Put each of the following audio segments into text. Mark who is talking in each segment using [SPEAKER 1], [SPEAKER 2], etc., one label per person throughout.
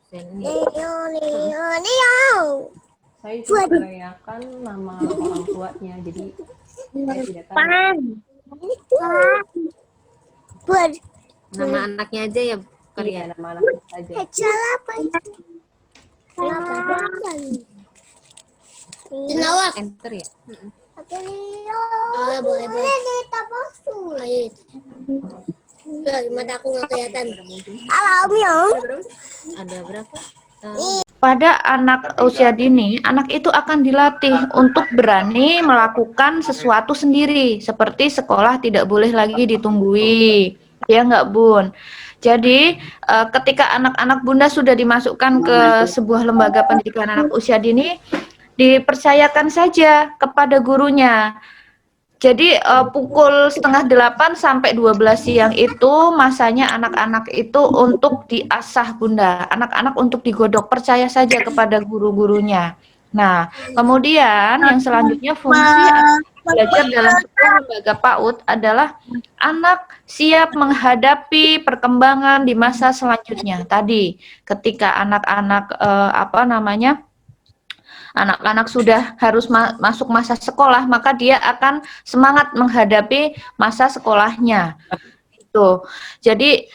[SPEAKER 1] Seni. Saya cuma menanyakan nama orang tuanya, jadi saya tidak tahu.
[SPEAKER 2] Nama anaknya aja ya,
[SPEAKER 1] Iya, nama anaknya saja.
[SPEAKER 2] Enter ya.
[SPEAKER 3] Boleh. Mata aku nggak kelihatan.
[SPEAKER 2] Ada berapa?
[SPEAKER 4] Pada anak usia dini, anak itu akan dilatih untuk berani melakukan sesuatu sendiri, seperti sekolah tidak boleh lagi ditunggui, ya nggak Bun? Jadi ketika anak-anak Bunda sudah dimasukkan ke sebuah lembaga pendidikan anak usia dini, dipercayakan saja kepada gurunya. Jadi pukul 7:30 sampai 12 siang itu masanya anak-anak itu untuk diasah Bunda, anak-anak untuk digodok, percaya saja kepada guru-gurunya. Nah, kemudian yang selanjutnya fungsi anak belajar dalam sebuah lembaga PAUD adalah anak siap menghadapi perkembangan di masa selanjutnya. Tadi ketika anak-anak anak-anak sudah harus masuk masa sekolah, maka dia akan semangat menghadapi masa sekolahnya. Itu. Jadi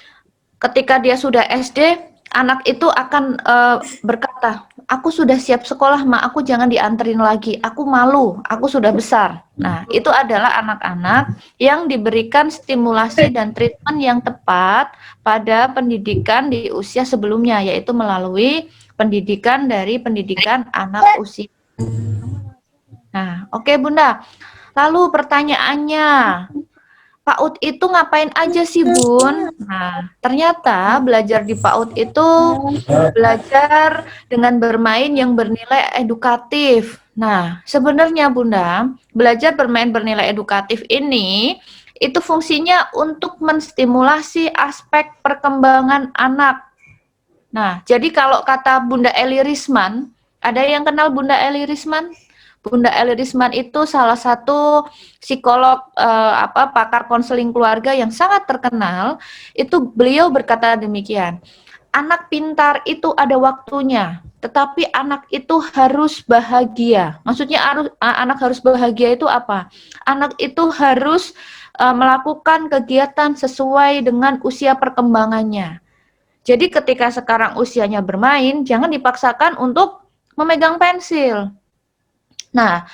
[SPEAKER 4] ketika dia sudah SD, anak itu akan berkata, aku sudah siap sekolah, Ma, aku jangan dianterin lagi, aku malu, aku sudah besar. Nah, itu adalah anak-anak yang diberikan stimulasi dan treatment yang tepat pada pendidikan di usia sebelumnya, yaitu melalui pendidikan dari pendidikan anak usia. Nah, oke Bunda. Lalu pertanyaannya, PAUD itu ngapain aja sih Bun? Nah, ternyata belajar di PAUD itu belajar dengan bermain yang bernilai edukatif. Nah, sebenarnya Bunda, belajar bermain bernilai edukatif ini itu fungsinya untuk menstimulasi aspek perkembangan anak. Nah, jadi kalau kata Bunda Eli Risman, ada yang kenal Bunda Eli Risman? Bunda Eli Risman itu salah satu psikolog pakar konseling keluarga yang sangat terkenal. Itu beliau berkata demikian. Anak pintar itu ada waktunya, tetapi anak itu harus bahagia. Maksudnya anak harus bahagia itu apa? Anak itu harus melakukan kegiatan sesuai dengan usia perkembangannya. Jadi ketika sekarang usianya bermain, jangan dipaksakan untuk memegang pensil. Nah,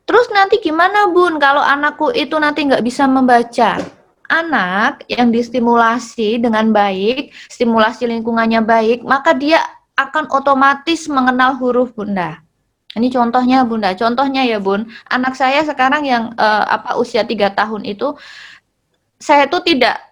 [SPEAKER 4] terus nanti gimana Bun kalau anakku itu nanti nggak bisa membaca? Anak yang distimulasi dengan baik, stimulasi lingkungannya baik, maka dia akan otomatis mengenal huruf Bunda. Ini contohnya Bunda, contohnya ya Bun, anak saya sekarang yang usia 3 tahun itu, saya tuh tidak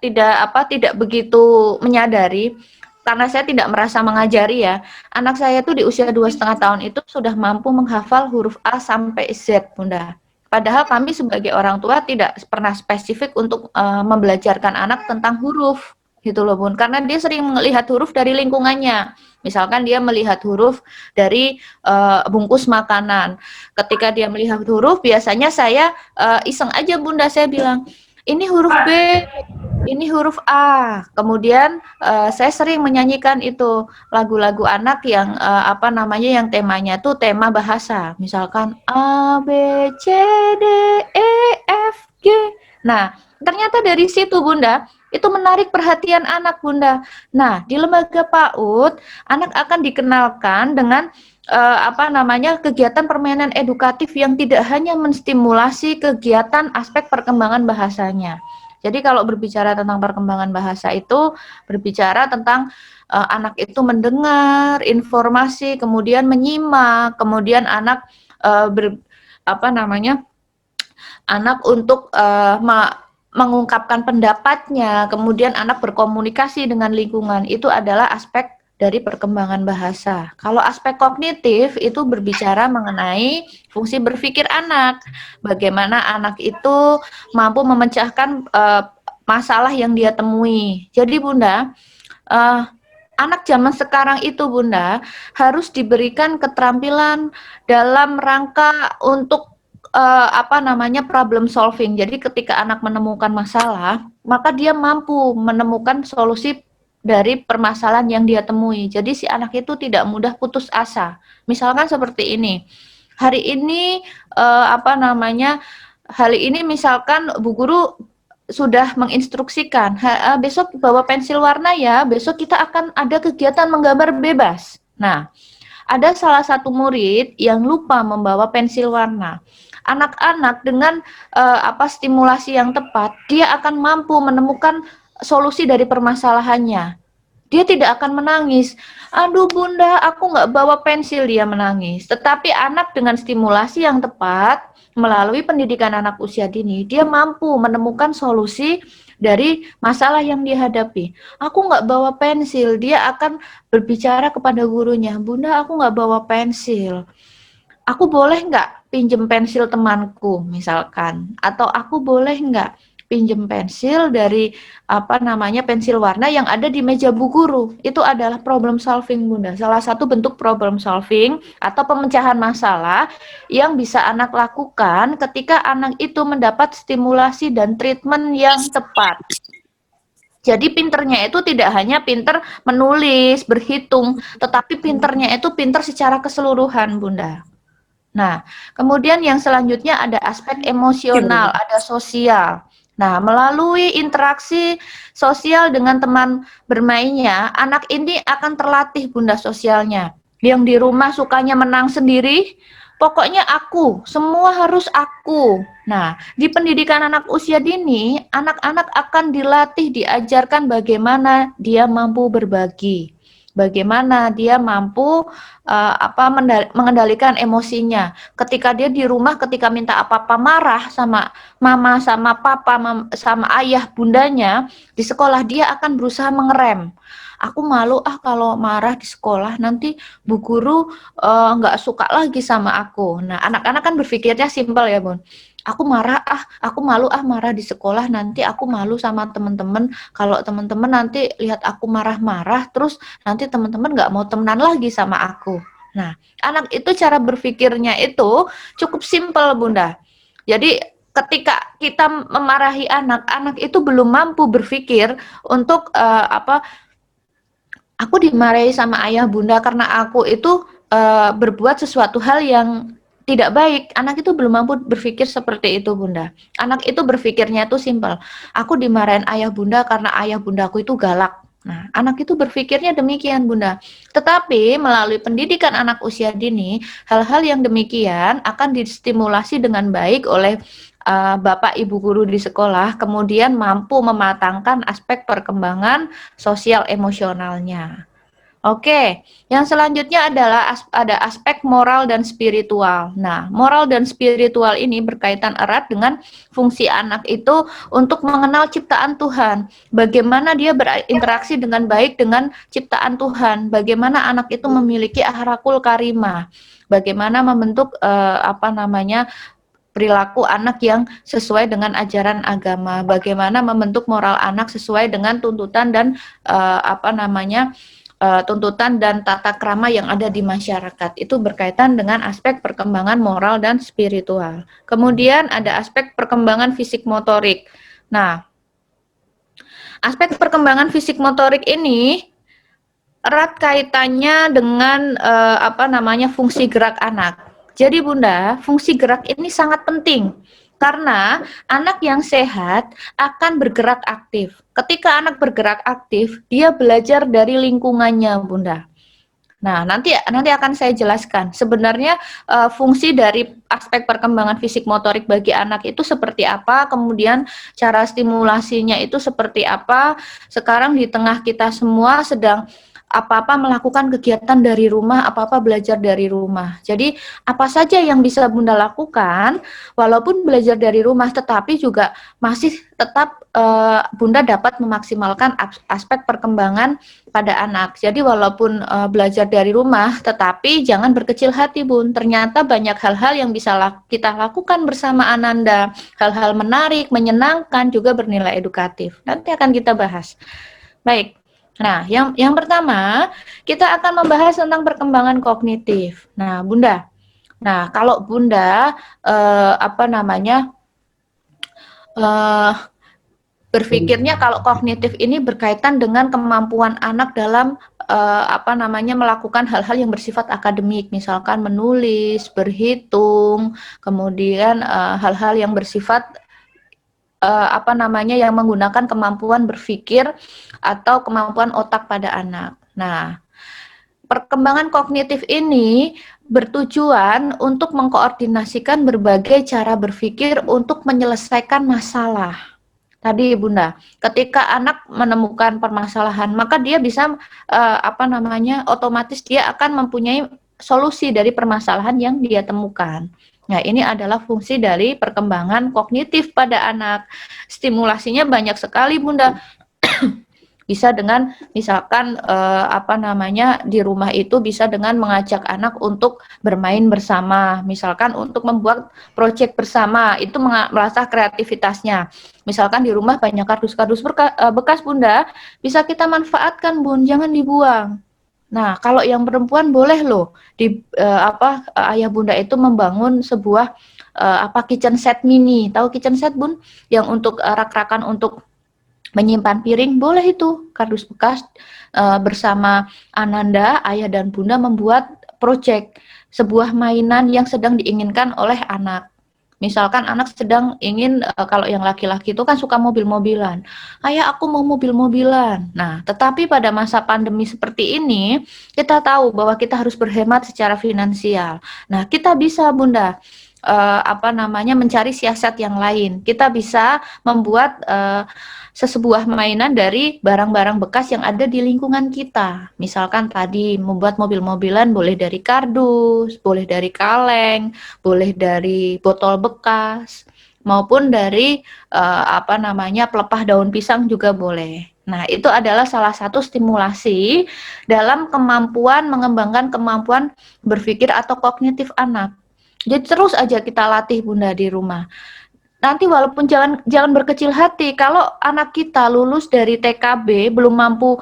[SPEAKER 4] begitu menyadari karena saya tidak merasa mengajari ya. Anak saya tuh di usia 2,5 tahun itu sudah mampu menghafal huruf A sampai Z, Bunda. Padahal kami sebagai orang tua tidak pernah spesifik untuk membelajarkan anak tentang huruf gitu loh Bun. Karena dia sering melihat huruf dari lingkungannya. Misalkan dia melihat huruf dari bungkus makanan. Ketika dia melihat huruf, biasanya saya iseng aja Bunda, saya bilang, ini huruf B, ini huruf A. Kemudian saya sering menyanyikan itu lagu-lagu anak yang yang temanya tuh tema bahasa. Misalkan A, B, C, D, E, F, G. Nah, ternyata dari situ Bunda, itu menarik perhatian anak Bunda. Nah, di lembaga PAUD, anak akan dikenalkan dengan kegiatan permainan edukatif yang tidak hanya menstimulasi kegiatan aspek perkembangan bahasanya. Jadi kalau berbicara tentang perkembangan bahasa itu berbicara tentang anak itu mendengar informasi, kemudian menyimak, kemudian anak anak untuk mengungkapkan pendapatnya, kemudian anak berkomunikasi dengan lingkungan. Itu adalah aspek dari perkembangan bahasa. Kalau aspek kognitif itu berbicara mengenai fungsi berpikir anak. Bagaimana anak itu mampu memecahkan masalah yang dia temui. Jadi Bunda, anak zaman sekarang itu Bunda harus diberikan keterampilan dalam rangka untuk problem solving. Jadi ketika anak menemukan masalah, maka dia mampu menemukan solusi dari permasalahan yang dia temui. Jadi si anak itu tidak mudah putus asa. Misalkan seperti ini. Hari ini hari ini misalkan Bu Guru sudah menginstruksikan, besok bawa pensil warna ya, besok kita akan ada kegiatan menggambar bebas. Nah, ada salah satu murid yang lupa membawa pensil warna. Anak-anak dengan stimulasi yang tepat, dia akan mampu menemukan solusi dari permasalahannya. Dia tidak akan menangis. Aduh bunda, aku nggak bawa pensil, dia menangis. Tetapi anak dengan stimulasi yang tepat, melalui pendidikan anak usia dini, dia mampu menemukan solusi dari masalah yang dihadapi. Aku nggak bawa pensil, dia akan berbicara kepada gurunya, bunda aku nggak bawa pensil. Aku boleh nggak pinjem pensil temanku misalkan, atau aku boleh nggak pinjem pensil dari pensil warna yang ada di meja Bu Guru. Itu adalah problem solving Bunda, salah satu bentuk problem solving atau pemecahan masalah yang bisa anak lakukan ketika anak itu mendapat stimulasi dan treatment yang tepat. Jadi pinternya itu tidak hanya pinter menulis, berhitung, tetapi pinternya itu pinter secara keseluruhan Bunda. Nah, kemudian yang selanjutnya ada aspek emosional, ada sosial. Nah, melalui interaksi sosial dengan teman bermainnya, anak ini akan terlatih Bunda sosialnya. Yang di rumah sukanya menang sendiri, pokoknya aku, semua harus aku. Nah, di pendidikan anak usia dini, anak-anak akan dilatih, diajarkan bagaimana dia mampu berbagi. Bagaimana dia mampu mengendalikan emosinya. Ketika dia di rumah, ketika minta apa-apa marah sama mama, sama papa, sama ayah, bundanya, di sekolah dia akan berusaha mengerem. Aku malu kalau marah di sekolah, nanti Bu Guru nggak suka lagi sama aku. Nah, anak-anak kan berpikirnya simpel ya Bun. Aku malu marah di sekolah, nanti aku malu sama teman-teman. Kalau teman-teman nanti lihat aku marah-marah, terus nanti teman-teman nggak mau temenan lagi sama aku. Nah, anak itu cara berpikirnya itu cukup simpel Bunda. Jadi ketika kita memarahi anak itu belum mampu berpikir untuk aku dimarahi sama ayah bunda karena aku itu berbuat sesuatu hal yang tidak baik. Anak itu belum mampu berpikir seperti itu Bunda. Anak itu berpikirnya itu simpel. Aku dimarahin ayah bunda karena ayah bundaku itu galak. Nah, anak itu berpikirnya demikian Bunda. Tetapi melalui pendidikan anak usia dini, hal-hal yang demikian akan distimulasi dengan baik oleh Bapak Ibu guru di sekolah, kemudian mampu mematangkan aspek perkembangan sosial emosionalnya. Oke, yang selanjutnya adalah ada aspek moral dan spiritual. Nah, moral dan spiritual ini berkaitan erat dengan fungsi anak itu untuk mengenal ciptaan Tuhan. Bagaimana dia berinteraksi dengan baik dengan ciptaan Tuhan. Bagaimana anak itu memiliki akhlakul karimah. Bagaimana membentuk perilaku anak yang sesuai dengan ajaran agama. Bagaimana membentuk moral anak sesuai dengan tuntutan dan tuntutan dan tata krama yang ada di masyarakat. Itu berkaitan dengan aspek perkembangan moral dan spiritual. Kemudian ada aspek perkembangan fisik motorik. Nah, aspek perkembangan fisik motorik ini erat kaitannya dengan fungsi gerak anak. Jadi Bunda, fungsi gerak ini sangat penting. Karena anak yang sehat akan bergerak aktif. Ketika anak bergerak aktif, dia belajar dari lingkungannya, Bunda. Nah, nanti akan saya jelaskan. Sebenarnya fungsi dari aspek perkembangan fisik motorik bagi anak itu seperti apa, kemudian cara stimulasinya itu seperti apa. Sekarang di tengah kita semua sedang apa-apa melakukan kegiatan dari rumah, apa-apa belajar dari rumah. Jadi apa saja yang bisa Bunda lakukan, walaupun belajar dari rumah, tetapi juga masih tetap Bunda dapat memaksimalkan aspek perkembangan pada anak. Jadi walaupun belajar dari rumah, tetapi jangan berkecil hati Bun. Ternyata banyak hal-hal yang bisa kita lakukan bersama Ananda. Hal-hal menarik, menyenangkan, juga bernilai edukatif. Nanti akan kita bahas. Baik. Nah, yang pertama, kita akan membahas tentang perkembangan kognitif. Nah, Bunda. Nah, kalau Bunda berpikirnya kalau kognitif ini berkaitan dengan kemampuan anak dalam melakukan hal-hal yang bersifat akademik, misalkan menulis, berhitung, kemudian hal-hal yang bersifat yang menggunakan kemampuan berpikir atau kemampuan otak pada anak. Nah, perkembangan kognitif ini bertujuan untuk mengkoordinasikan berbagai cara berpikir untuk menyelesaikan masalah. Tadi Bunda, ketika anak menemukan permasalahan, maka dia bisa otomatis dia akan mempunyai solusi dari permasalahan yang dia temukan. Nah, ini adalah fungsi dari perkembangan kognitif pada anak. Stimulasinya banyak sekali, Bunda. Bisa dengan misalkan di rumah itu bisa dengan mengajak anak untuk bermain bersama, misalkan untuk membuat proyek bersama, itu merasa kreativitasnya. Misalkan di rumah banyak kardus-kardus bekas Bunda, bisa kita manfaatkan Bun, jangan dibuang. Nah, kalau yang perempuan boleh loh ayah Bunda itu membangun sebuah kitchen set mini. Tahu kitchen set Bun? Yang untuk rak-rakan untuk menyimpan piring, boleh itu kardus bekas bersama Ananda, ayah dan Bunda membuat proyek sebuah mainan yang sedang diinginkan oleh anak. Misalkan anak sedang ingin, kalau yang laki-laki itu kan suka mobil-mobilan. Ayah, aku mau mobil-mobilan. Nah, tetapi pada masa pandemi seperti ini, kita tahu bahwa kita harus berhemat secara finansial. Nah, kita bisa Bunda, mencari siasat yang lain. Kita bisa membuat sebuah mainan dari barang-barang bekas yang ada di lingkungan kita. Misalkan tadi membuat mobil-mobilan boleh dari kardus, boleh dari kaleng, boleh dari botol bekas, maupun dari pelepah daun pisang juga boleh. Nah, itu adalah salah satu stimulasi dalam kemampuan mengembangkan kemampuan berpikir atau kognitif anak. Jadi terus aja kita latih Bunda di rumah. Nanti walaupun jangan berkecil hati, kalau anak kita lulus dari TKB belum mampu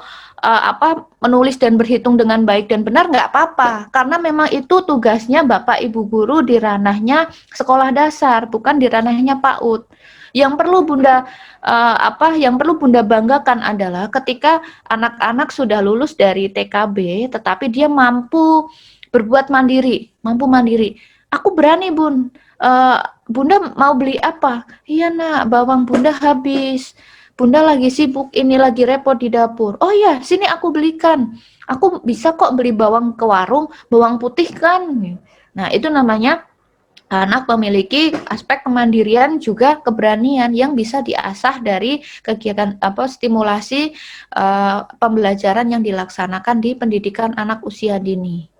[SPEAKER 4] menulis dan berhitung dengan baik dan benar, nggak apa-apa, karena memang itu tugasnya Bapak Ibu guru di ranahnya sekolah dasar, bukan di ranahnya PAUD. Yang perlu Bunda banggakan adalah ketika anak-anak sudah lulus dari TKB, tetapi dia mampu berbuat mandiri, mampu mandiri. Aku berani Bun. Bunda mau beli apa? Iya nak, bawang Bunda habis. Bunda lagi sibuk, ini lagi repot di dapur. Oh iya, sini aku belikan. Aku bisa kok beli bawang ke warung, bawang putih kan. Nah, itu namanya anak memiliki aspek kemandirian juga keberanian yang bisa diasah dari kegiatan stimulasi pembelajaran yang dilaksanakan di pendidikan anak usia dini.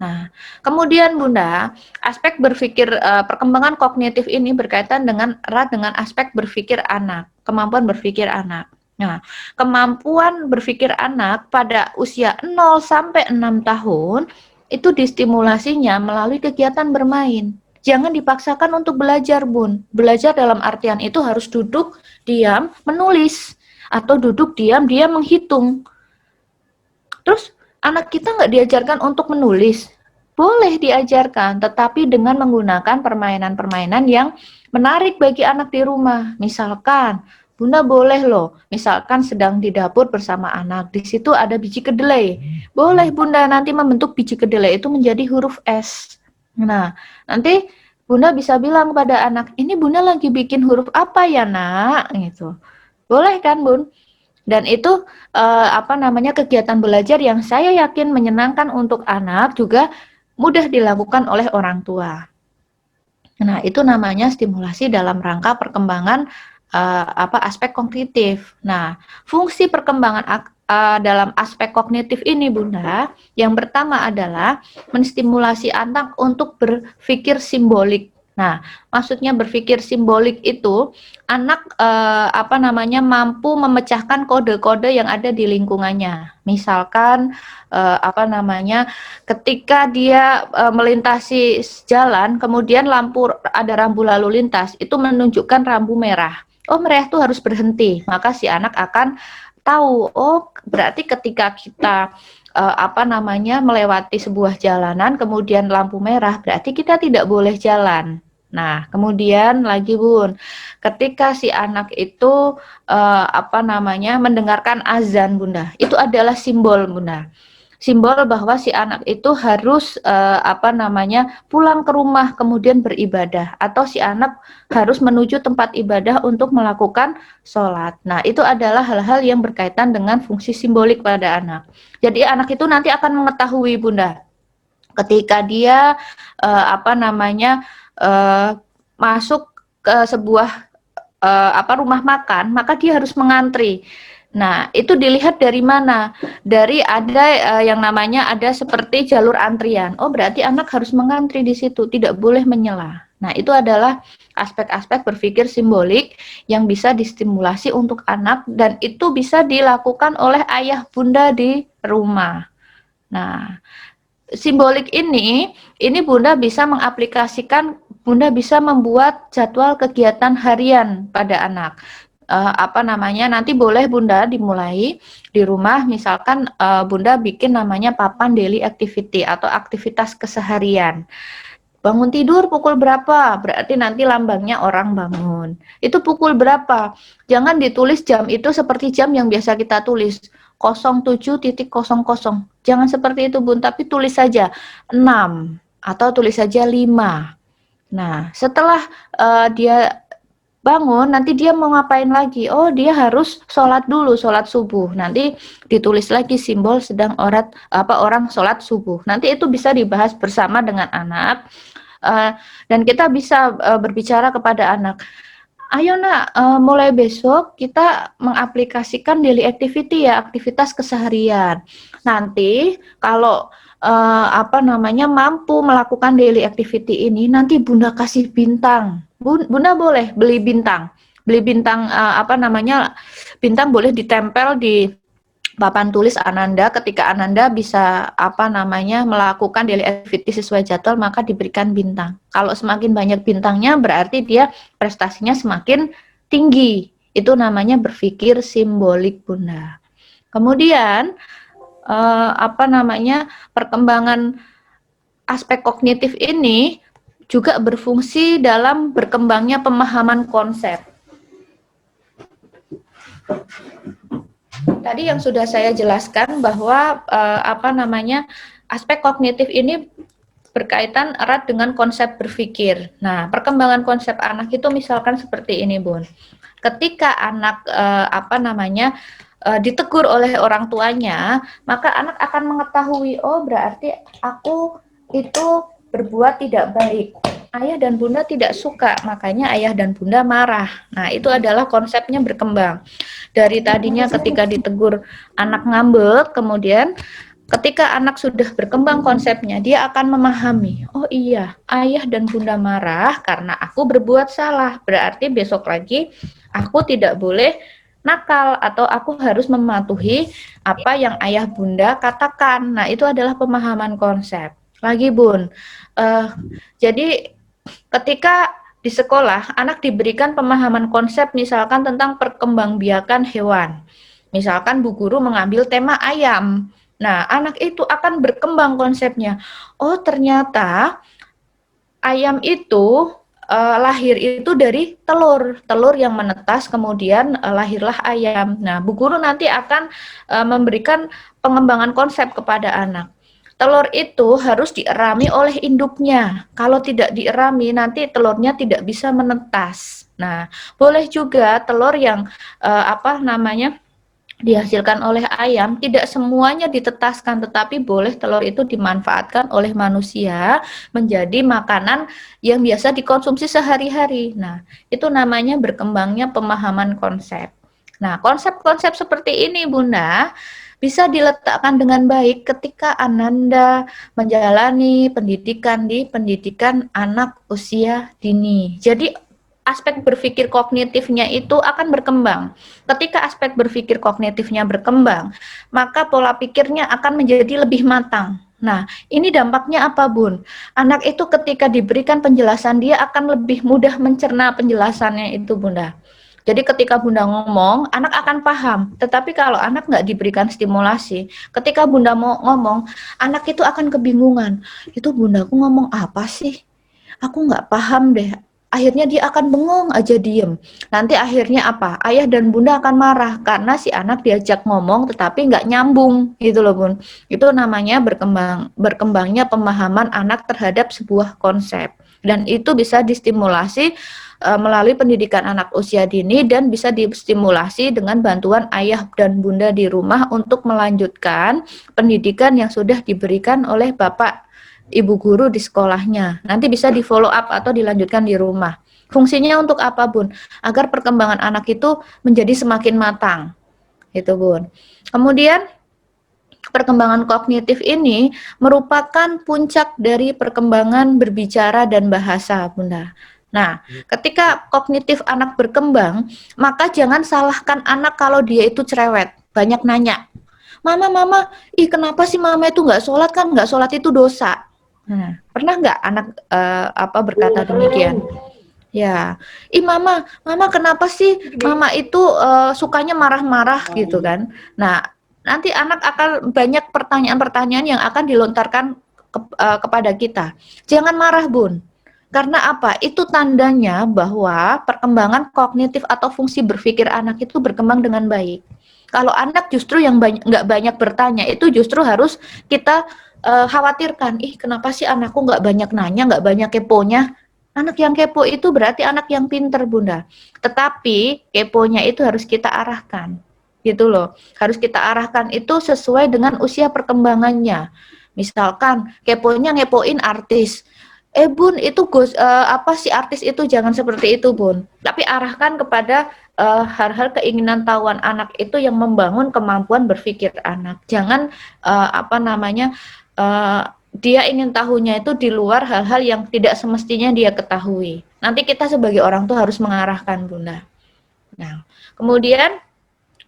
[SPEAKER 4] Nah, kemudian Bunda, aspek berpikir perkembangan kognitif ini berkaitan erat dengan aspek berpikir anak, kemampuan berpikir anak. Nah, kemampuan berpikir anak pada usia 0 sampai 6 tahun itu distimulasinya melalui kegiatan bermain. Jangan dipaksakan untuk belajar, Bun. Belajar dalam artian itu harus duduk, diam, menulis, atau duduk, diam, dia menghitung. Terus anak kita nggak diajarkan untuk menulis, boleh diajarkan, tetapi dengan menggunakan permainan-permainan yang menarik bagi anak di rumah. Misalkan, Bunda boleh loh, misalkan sedang di dapur bersama anak, di situ ada biji kedelai. Boleh Bunda nanti membentuk biji kedelai itu menjadi huruf S. Nah, nanti Bunda bisa bilang pada anak, ini Bunda lagi bikin huruf apa ya nak? Gitu. Boleh kan Bun? Dan itu kegiatan belajar yang saya yakin menyenangkan untuk anak, juga mudah dilakukan oleh orang tua. Nah, itu namanya stimulasi dalam rangka perkembangan aspek kognitif. Nah, fungsi perkembangan dalam aspek kognitif ini Bunda, yang pertama adalah menstimulasi anak untuk berpikir simbolik. Nah, maksudnya berpikir simbolik itu anak mampu memecahkan kode-kode yang ada di lingkungannya. Misalkan ketika dia melintasi jalan, kemudian ada rambu lalu lintas, itu menunjukkan rambu merah. Oh, merah itu harus berhenti. Maka si anak akan tahu, oh berarti ketika kita melewati sebuah jalanan kemudian lampu merah, berarti kita tidak boleh jalan. Nah, kemudian lagi Bun, ketika si anak itu mendengarkan azan Bunda, itu adalah simbol Bunda. Simbol bahwa si anak itu harus pulang ke rumah kemudian beribadah, atau si anak harus menuju tempat ibadah untuk melakukan sholat. Nah, itu adalah hal-hal yang berkaitan dengan fungsi simbolik pada anak. Jadi anak itu nanti akan mengetahui Bunda, ketika dia masuk ke sebuah rumah makan, maka dia harus mengantri. Nah, itu dilihat dari mana? Dari ada ada seperti jalur antrian. Oh, berarti anak harus mengantri di situ, tidak boleh menyela. Nah, itu adalah aspek-aspek berpikir simbolik yang bisa distimulasi untuk anak, dan itu bisa dilakukan oleh ayah bunda di rumah. Nah, simbolik ini Bunda bisa mengaplikasikan, Bunda bisa membuat jadwal kegiatan harian pada anak. Nanti boleh Bunda dimulai di rumah, misalkan Bunda bikin namanya papan daily activity atau aktivitas keseharian. Bangun tidur pukul berapa? Berarti nanti lambangnya orang bangun. Itu pukul berapa? Jangan ditulis jam itu seperti jam yang biasa kita tulis, 07.00. Jangan seperti itu Bun, tapi tulis saja 6 atau tulis saja 5. Nah, setelah dia bangun, nanti dia mau ngapain lagi? Oh, dia harus sholat dulu, sholat subuh. Nanti ditulis lagi simbol sedang orang sholat subuh. Nanti itu bisa dibahas bersama dengan anak, dan kita bisa berbicara kepada anak. Ayo nak, mulai besok kita mengaplikasikan daily activity ya, aktivitas keseharian. Nanti kalau mampu melakukan daily activity ini, nanti Bunda kasih bintang. Bunda boleh beli bintang. Bintang boleh ditempel di papan tulis Ananda. Ketika Ananda bisa melakukan daily activity sesuai jadwal, maka diberikan bintang. Kalau semakin banyak bintangnya berarti dia prestasinya semakin tinggi. Itu namanya berpikir simbolik Bunda. Kemudian perkembangan aspek kognitif ini juga berfungsi dalam berkembangnya pemahaman konsep. Tadi yang sudah saya jelaskan bahwa aspek kognitif ini berkaitan erat dengan konsep berpikir. Nah, perkembangan konsep anak itu misalkan seperti ini, Bun. Ketika anak ditegur oleh orang tuanya, maka anak akan mengetahui, oh berarti aku itu berbuat tidak baik. Ayah dan bunda tidak suka, makanya ayah dan bunda marah. Nah, itu adalah konsepnya berkembang. Dari tadinya ketika ditegur anak ngambek, kemudian ketika anak sudah berkembang konsepnya, dia akan memahami, oh iya, ayah dan bunda marah karena aku berbuat salah. Berarti besok lagi aku tidak boleh nakal atau aku harus mematuhi apa yang ayah bunda katakan. Nah, itu adalah pemahaman konsep. Lagi Bun, jadi ketika di sekolah anak diberikan pemahaman konsep misalkan tentang perkembangbiakan hewan. Misalkan Bu Guru mengambil tema ayam. Nah, anak itu akan berkembang konsepnya. Oh, ternyata ayam itu lahir itu dari telur yang menetas, kemudian lahirlah ayam. Nah, Bu Guru nanti akan memberikan pengembangan konsep kepada anak. Telur itu harus dierami oleh induknya. Kalau tidak dierami, nanti telurnya tidak bisa menetas. Nah, boleh juga telur yang dihasilkan oleh ayam, tidak semuanya ditetaskan, tetapi boleh telur itu dimanfaatkan oleh manusia menjadi makanan yang biasa dikonsumsi sehari-hari. Nah, itu namanya berkembangnya pemahaman konsep. Nah, konsep-konsep seperti ini, Bunda, bisa diletakkan dengan baik ketika Ananda menjalani pendidikan di pendidikan anak usia dini. Jadi aspek berpikir kognitifnya itu akan berkembang. Ketika aspek berpikir kognitifnya berkembang, maka pola pikirnya akan menjadi lebih matang. Nah, ini dampaknya apa, Bun? Anak itu ketika diberikan penjelasan, dia akan lebih mudah mencerna penjelasannya itu, Bunda. Jadi ketika Bunda ngomong, anak akan paham. Tetapi kalau anak nggak diberikan stimulasi, ketika Bunda mau ngomong, anak itu akan kebingungan. Itu Bundaku ngomong apa sih? aku nggak paham deh. Akhirnya dia akan bengong aja diem. Nanti akhirnya apa? Ayah dan bunda akan marah karena si anak diajak ngomong tetapi nggak nyambung gitu loh bun. Itu namanya berkembangnya pemahaman anak terhadap sebuah konsep. Dan itu bisa distimulasi melalui pendidikan anak usia dini dan bisa distimulasi dengan bantuan ayah dan bunda di rumah untuk melanjutkan pendidikan yang sudah diberikan oleh bapak ibu guru di sekolahnya. Nanti bisa di follow up atau dilanjutkan di rumah. Fungsinya untuk apa, Bun? Agar perkembangan anak itu menjadi semakin matang. Gitu, Bun. Kemudian perkembangan kognitif ini merupakan puncak dari perkembangan berbicara dan bahasa, Bunda. Nah, ketika kognitif anak berkembang, maka jangan salahkan anak kalau dia itu cerewet, banyak nanya. Mama, ih kenapa sih mama itu nggak sholat, kan nggak sholat itu dosa. Nah, pernah nggak anak berkata demikian? Ya, ih mama kenapa sih mama itu sukanya marah-marah gitu kan? Nah, nanti anak akan banyak pertanyaan-pertanyaan yang akan dilontarkan kepada kita. Jangan marah, Bun. Karena apa? Itu tandanya bahwa perkembangan kognitif atau fungsi berpikir anak itu berkembang dengan baik. Kalau anak justru yang nggak banyak bertanya, itu justru harus kita khawatirkan. Ih, kenapa sih anakku nggak banyak nanya, nggak banyak keponya? Anak yang kepo itu berarti anak yang pinter, Bunda. Tetapi keponya itu harus kita arahkan, gitu loh. Harus kita arahkan itu sesuai dengan usia perkembangannya. Misalkan keponya ngepoin artis. Bun, itu apa sih artis itu, jangan seperti itu, Bun. Tapi arahkan kepada hal-hal keinginan tahuan anak itu yang membangun kemampuan berpikir anak. Jangan dia ingin tahunya itu di luar hal-hal yang tidak semestinya dia ketahui. Nanti kita sebagai orang tua harus mengarahkan, Bunda. Nah, kemudian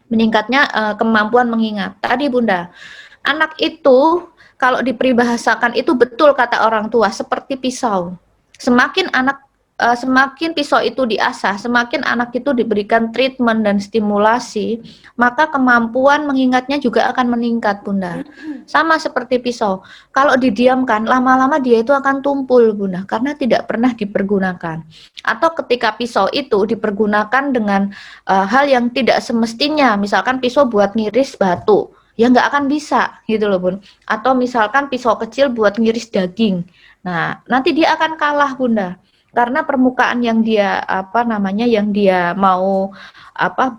[SPEAKER 4] meningkatnya kemampuan mengingat. Tadi, Bunda, anak itu kalau diperbahasakan itu betul kata orang tua, seperti pisau. Semakin pisau itu diasah, semakin anak itu diberikan treatment dan stimulasi, maka kemampuan mengingatnya juga akan meningkat, Bunda. Sama seperti pisau. Kalau didiamkan, lama-lama dia itu akan tumpul, Bunda, karena tidak pernah dipergunakan. Atau ketika pisau itu dipergunakan dengan hal yang tidak semestinya, misalkan pisau buat ngiris batu, ya nggak akan bisa gitu loh, Bun. Atau misalkan pisau kecil buat ngiris daging. Nah, nanti dia akan kalah, Bunda. Karena permukaan yang dia yang dia mau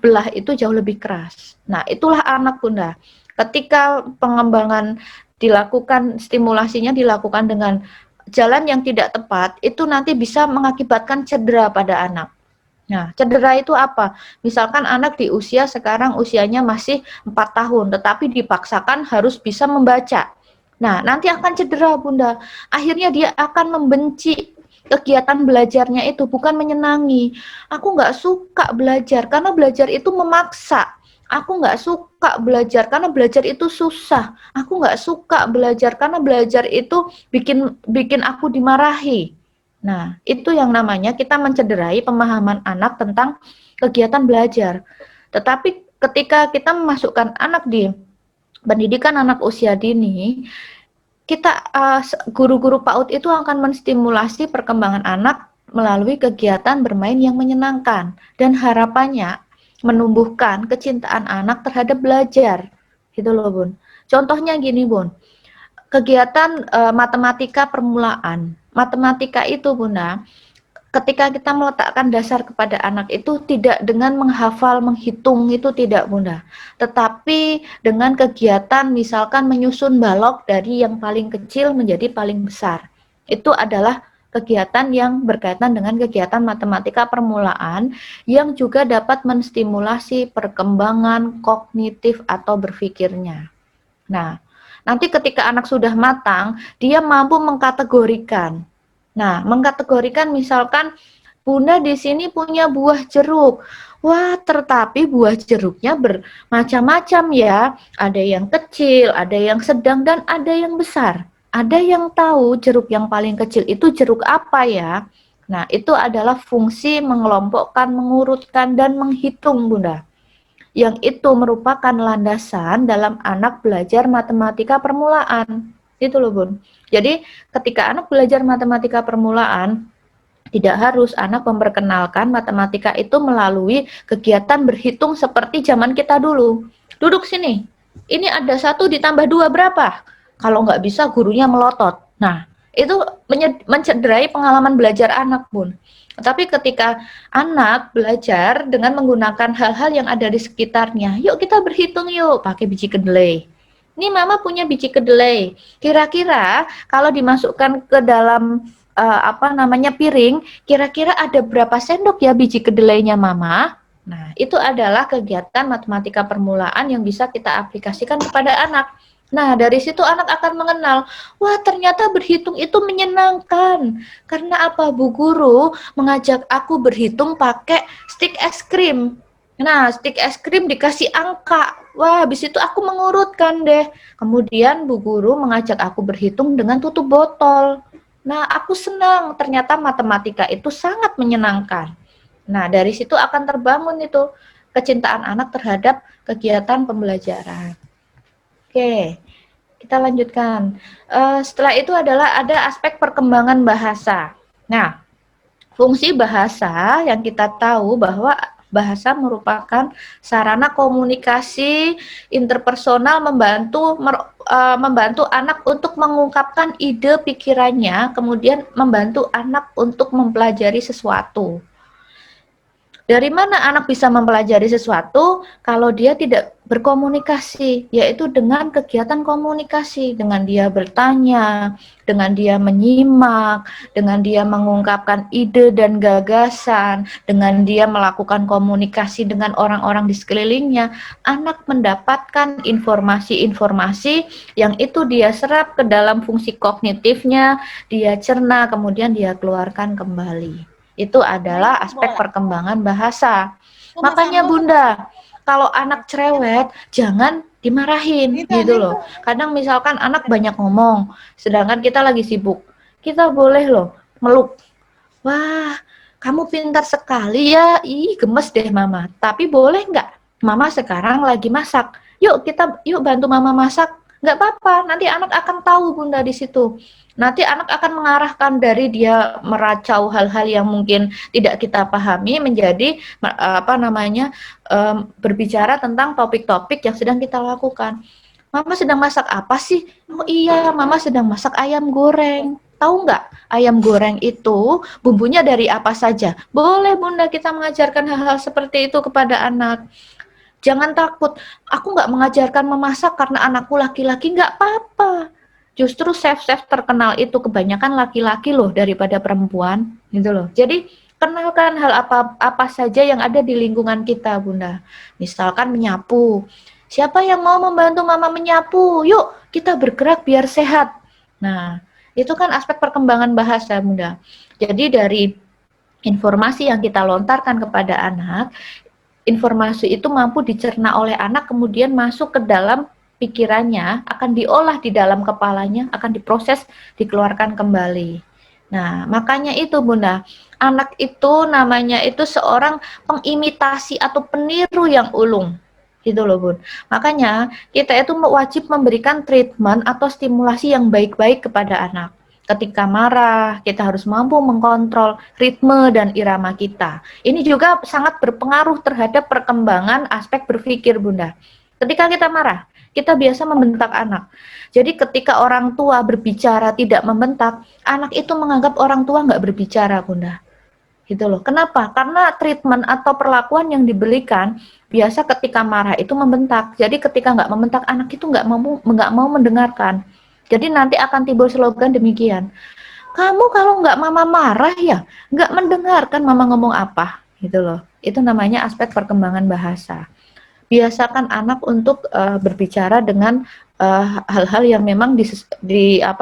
[SPEAKER 4] belah itu jauh lebih keras. Nah, itulah anak, Bunda. Ketika pengembangan dilakukan, stimulasinya dilakukan dengan jalan yang tidak tepat, itu nanti bisa mengakibatkan cedera pada anak. Nah, cedera itu apa? Misalkan anak di usia sekarang usianya masih 4 tahun, tetapi dipaksakan harus bisa membaca. Nah, nanti akan cedera, Bunda. Akhirnya dia akan membenci kegiatan belajarnya itu, bukan menyenangi. Aku nggak suka belajar, karena belajar itu memaksa. Aku nggak suka belajar, karena belajar itu susah. Aku nggak suka belajar, karena belajar itu bikin aku dimarahi. Nah, itu yang namanya kita mencederai pemahaman anak tentang kegiatan belajar. Tetapi ketika kita memasukkan anak di pendidikan anak usia dini, kita guru-guru PAUD itu akan menstimulasi perkembangan anak melalui kegiatan bermain yang menyenangkan dan harapannya menumbuhkan kecintaan anak terhadap belajar. Gitu loh, Bun. Contohnya gini, Bun. Kegiatan matematika permulaan. Matematika itu, Bunda, ketika kita meletakkan dasar kepada anak itu tidak dengan menghafal, menghitung, itu tidak, Bunda. Tetapi dengan kegiatan misalkan menyusun balok dari yang paling kecil menjadi paling besar. Itu adalah kegiatan yang berkaitan dengan kegiatan matematika permulaan yang juga dapat menstimulasi perkembangan kognitif atau berpikirnya. Nah, nanti ketika anak sudah matang, dia mampu mengkategorikan. Nah, mengkategorikan misalkan Bunda di sini punya buah jeruk. Wah, tetapi buah jeruknya bermacam-macam ya. Ada yang kecil, ada yang sedang, dan ada yang besar. Ada yang tahu jeruk yang paling kecil itu jeruk apa ya? Nah, itu adalah fungsi mengelompokkan, mengurutkan, dan menghitung, Bunda. Yang itu merupakan landasan dalam anak belajar matematika permulaan. Gitu loh, Bun. Jadi ketika anak belajar matematika permulaan, tidak harus anak memperkenalkan matematika itu melalui kegiatan berhitung seperti zaman kita dulu. Duduk sini, ini ada 1 ditambah 2 berapa? Kalau nggak bisa gurunya melotot. Nah, itu mencederai pengalaman belajar anak, Bun. Tapi ketika anak belajar dengan menggunakan hal-hal yang ada di sekitarnya, yuk kita berhitung yuk, pakai biji kedelai. Ini mama punya biji kedelai. Kira-kira kalau dimasukkan ke dalam piring, kira-kira ada berapa sendok ya biji kedelainya mama? Nah, itu adalah kegiatan matematika permulaan yang bisa kita aplikasikan kepada anak. Nah, dari situ anak akan mengenal, wah ternyata berhitung itu menyenangkan. Karena apa? Bu guru mengajak aku berhitung pakai stik es krim. Nah, stik es krim dikasih angka. Wah, habis itu aku mengurutkan deh. Kemudian Bu Guru mengajak aku berhitung dengan tutup botol. Nah, aku senang. Ternyata matematika itu sangat menyenangkan. Nah, dari situ akan terbangun itu kecintaan anak terhadap kegiatan pembelajaran. Oke, kita lanjutkan. Setelah itu adalah ada aspek perkembangan bahasa. Nah, fungsi bahasa yang kita tahu bahwa bahasa merupakan sarana komunikasi interpersonal membantu anak untuk mengungkapkan ide pikirannya, kemudian membantu anak untuk mempelajari sesuatu. Dari mana anak bisa mempelajari sesuatu kalau dia tidak berkomunikasi, yaitu dengan kegiatan komunikasi, dengan dia bertanya, dengan dia menyimak, dengan dia mengungkapkan ide dan gagasan, dengan dia melakukan komunikasi dengan orang-orang di sekelilingnya, anak mendapatkan informasi-informasi yang itu dia serap ke dalam fungsi kognitifnya, dia cerna, kemudian dia keluarkan kembali. Itu adalah aspek perkembangan bahasa. Makanya Bunda, kalau anak cerewet jangan dimarahin gitu loh. Kadang misalkan anak banyak ngomong, sedangkan kita lagi sibuk. Kita boleh loh meluk. Wah, kamu pintar sekali ya. Ih, gemes deh mama. Tapi boleh nggak? Mama sekarang lagi masak. Yuk bantu mama masak. Nggak apa-apa, nanti anak akan tahu Bunda di situ. Nanti anak akan mengarahkan dari dia meracau hal-hal yang mungkin tidak kita pahami menjadi berbicara tentang topik-topik yang sedang kita lakukan. Mama sedang masak apa sih? Oh iya, mama sedang masak ayam goreng. Tahu nggak ayam goreng itu bumbunya dari apa saja? Boleh Bunda kita mengajarkan hal-hal seperti itu kepada anak. Jangan takut, aku nggak mengajarkan memasak karena anakku laki-laki, nggak apa-apa. Justru chef-chef terkenal itu kebanyakan laki-laki loh daripada perempuan, gitu loh. Jadi kenalkan hal apa saja yang ada di lingkungan kita, Bunda. Misalkan menyapu. Siapa yang mau membantu Mama menyapu? Yuk, kita bergerak biar sehat. Nah, itu kan aspek perkembangan bahasa, Bunda. Jadi dari informasi yang kita lontarkan kepada anak, informasi itu mampu dicerna oleh anak, kemudian masuk ke dalam pikirannya, akan diolah di dalam kepalanya, akan diproses, dikeluarkan kembali. Nah, makanya itu Bunda, anak itu namanya itu seorang pengimitasi atau peniru yang ulung. Gitu loh Bun. Makanya kita itu wajib memberikan treatment atau stimulasi yang baik-baik kepada anak. Ketika marah, kita harus mampu mengkontrol ritme dan irama kita. Ini juga sangat berpengaruh terhadap perkembangan aspek berpikir Bunda. Ketika kita marah, kita biasa membentak anak. Jadi ketika orang tua berbicara tidak membentak, anak itu menganggap orang tua nggak berbicara, Bunda. Gitu loh. Kenapa? Karena treatment atau perlakuan yang diberikan biasa ketika marah itu membentak. Jadi ketika nggak membentak, anak itu nggak mau mendengarkan. Jadi nanti akan timbul slogan demikian. Kamu kalau nggak mama marah ya, nggak mendengarkan mama ngomong apa, gitu loh. Itu namanya aspek perkembangan bahasa. Biasakan anak untuk berbicara dengan hal-hal yang memang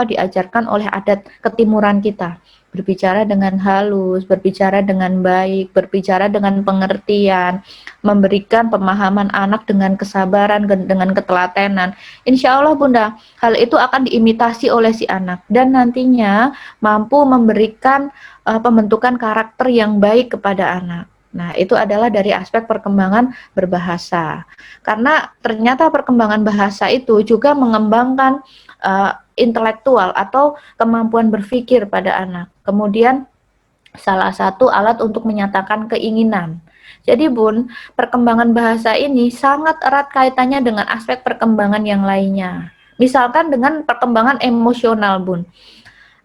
[SPEAKER 4] diajarkan oleh adat ketimuran kita. Berbicara dengan halus, berbicara dengan baik, berbicara dengan pengertian, memberikan pemahaman anak dengan kesabaran, dengan ketelatenan. Insya Allah Bunda, hal itu akan diimitasi oleh si anak dan nantinya mampu memberikan pembentukan karakter yang baik kepada anak. Nah, itu adalah dari aspek perkembangan berbahasa. Karena ternyata perkembangan bahasa itu juga mengembangkan intelektual atau kemampuan berpikir pada anak. Kemudian salah satu alat untuk menyatakan keinginan. Jadi Bun, perkembangan bahasa ini sangat erat kaitannya dengan aspek perkembangan yang lainnya. Misalkan dengan perkembangan emosional Bun.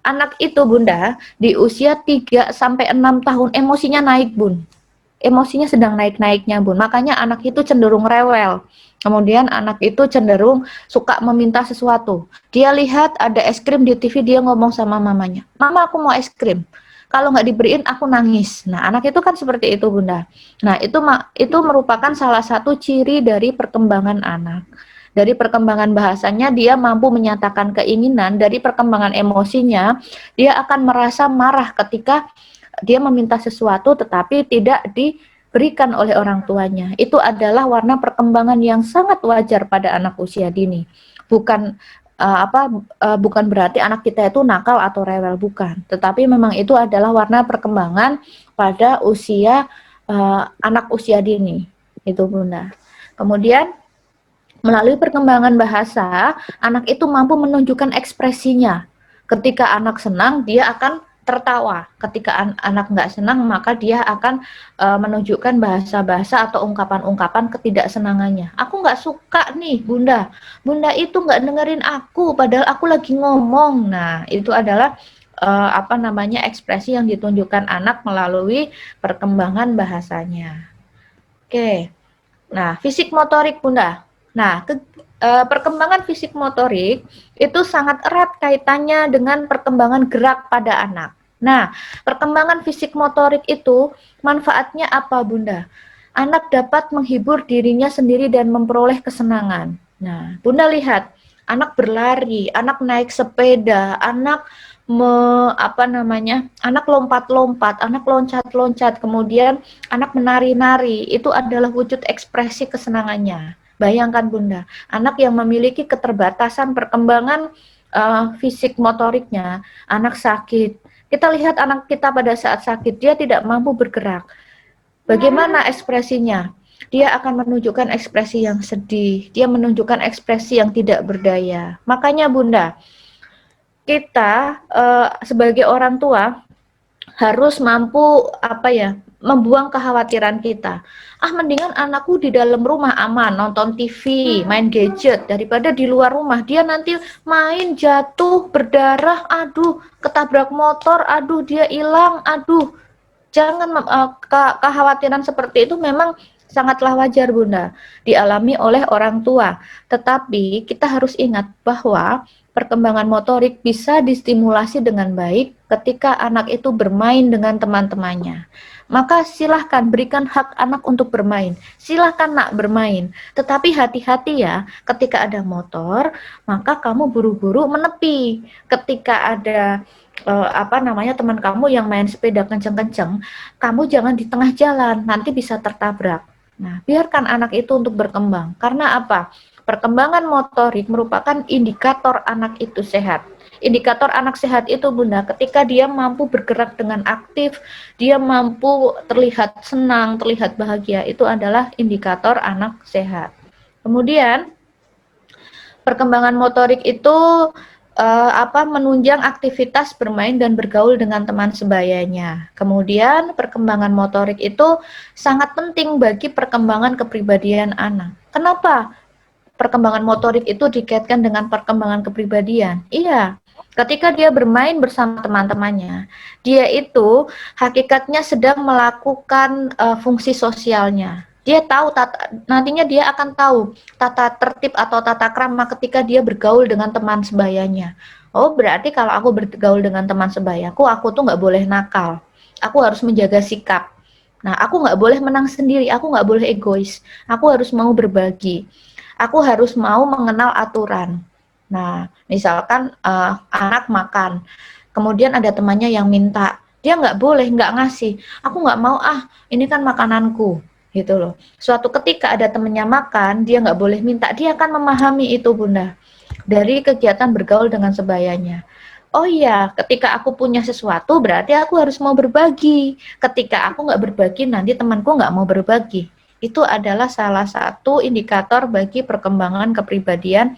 [SPEAKER 4] Anak itu Bunda, di usia 3 sampai 6 tahun emosinya naik Bun. Emosinya sedang naik-naiknya Bun. Makanya anak itu cenderung rewel. Kemudian anak itu cenderung suka meminta sesuatu. Dia lihat ada es krim di TV, dia ngomong sama mamanya, "Mama, aku mau es krim." Kalau nggak diberiin, aku nangis. Nah, anak itu kan seperti itu, Bunda. Nah, itu merupakan salah satu ciri dari perkembangan anak. Dari perkembangan bahasanya, dia mampu menyatakan keinginan. Dari perkembangan emosinya, dia akan merasa marah ketika dia meminta sesuatu tetapi tidak diberikan oleh orang tuanya. Itu adalah warna perkembangan yang sangat wajar pada anak usia dini. Bukan bukan berarti anak kita itu nakal atau rewel, bukan. Tetapi memang itu adalah warna perkembangan pada usia anak usia dini. Itu Bunda. Kemudian melalui perkembangan bahasa, anak itu mampu menunjukkan ekspresinya. Ketika anak senang, dia akan tertawa. Ketika anak nggak senang, maka dia akan menunjukkan bahasa-bahasa atau ungkapan-ungkapan ketidaksenangannya. Aku nggak suka nih, Bunda. Bunda itu nggak dengerin aku, padahal aku lagi ngomong. Nah, itu adalah ekspresi yang ditunjukkan anak melalui perkembangan bahasanya. Oke. Nah, fisik motorik, Bunda. Nah, perkembangan fisik motorik itu sangat erat kaitannya dengan perkembangan gerak pada anak. Nah, perkembangan fisik motorik itu manfaatnya apa, Bunda? Anak dapat menghibur dirinya sendiri dan memperoleh kesenangan. Nah, Bunda lihat, anak berlari, anak naik sepeda, anak anak lompat-lompat, anak loncat-loncat, kemudian anak menari-nari, itu adalah wujud ekspresi kesenangannya. Bayangkan Bunda, anak yang memiliki keterbatasan perkembangan fisik motoriknya, anak sakit. Kita lihat anak kita pada saat sakit, dia tidak mampu bergerak. Bagaimana ekspresinya? Dia akan menunjukkan ekspresi yang sedih, dia menunjukkan ekspresi yang tidak berdaya. Makanya Bunda, kita sebagai orang tua harus mampu membuang kekhawatiran kita. Mendingan anakku di dalam rumah aman, nonton TV, main gadget, daripada di luar rumah. Dia nanti main jatuh, berdarah, aduh, ketabrak motor, aduh, dia hilang, aduh. Jangan kekhawatiran seperti itu memang sangatlah wajar Bunda, dialami oleh orang tua. Tetapi kita harus ingat bahwa perkembangan motorik bisa distimulasi dengan baik ketika anak itu bermain dengan teman-temannya. Maka silahkan berikan hak anak untuk bermain. Silahkan nak bermain. Tetapi hati-hati ya, ketika ada motor, maka kamu buru-buru menepi. Ketika ada teman kamu yang main sepeda kenceng-kenceng, kamu jangan di tengah jalan, nanti bisa tertabrak. Nah, biarkan anak itu untuk berkembang. Karena apa? Perkembangan motorik merupakan indikator anak itu sehat. Indikator anak sehat itu Bunda, ketika dia mampu bergerak dengan aktif, dia mampu terlihat senang, terlihat bahagia, itu adalah indikator anak sehat. Kemudian perkembangan motorik itu menunjang aktivitas bermain dan bergaul dengan teman sebayanya. Kemudian perkembangan motorik itu sangat penting bagi perkembangan kepribadian anak. Kenapa? Perkembangan motorik itu dikaitkan dengan perkembangan kepribadian. Iya, ketika dia bermain bersama teman-temannya, dia itu hakikatnya sedang melakukan fungsi sosialnya. Dia tahu nantinya dia akan tahu tata tertib atau tata krama ketika dia bergaul dengan teman sebayanya. Oh, berarti kalau aku bergaul dengan teman sebayaku, aku tuh nggak boleh nakal. Aku harus menjaga sikap. Nah, aku nggak boleh menang sendiri, aku nggak boleh egois. Aku harus mau berbagi. Aku harus mau mengenal aturan. Nah, misalkan anak makan, kemudian ada temannya yang minta, dia nggak boleh nggak ngasih. Aku nggak mau, ini kan makananku, gitu loh. Suatu ketika ada temannya makan, dia nggak boleh minta, dia akan memahami itu Bunda, dari kegiatan bergaul dengan sebayanya. Oh iya, ketika aku punya sesuatu, berarti aku harus mau berbagi. Ketika aku nggak berbagi, nanti temanku nggak mau berbagi. Itu adalah salah satu indikator bagi perkembangan kepribadian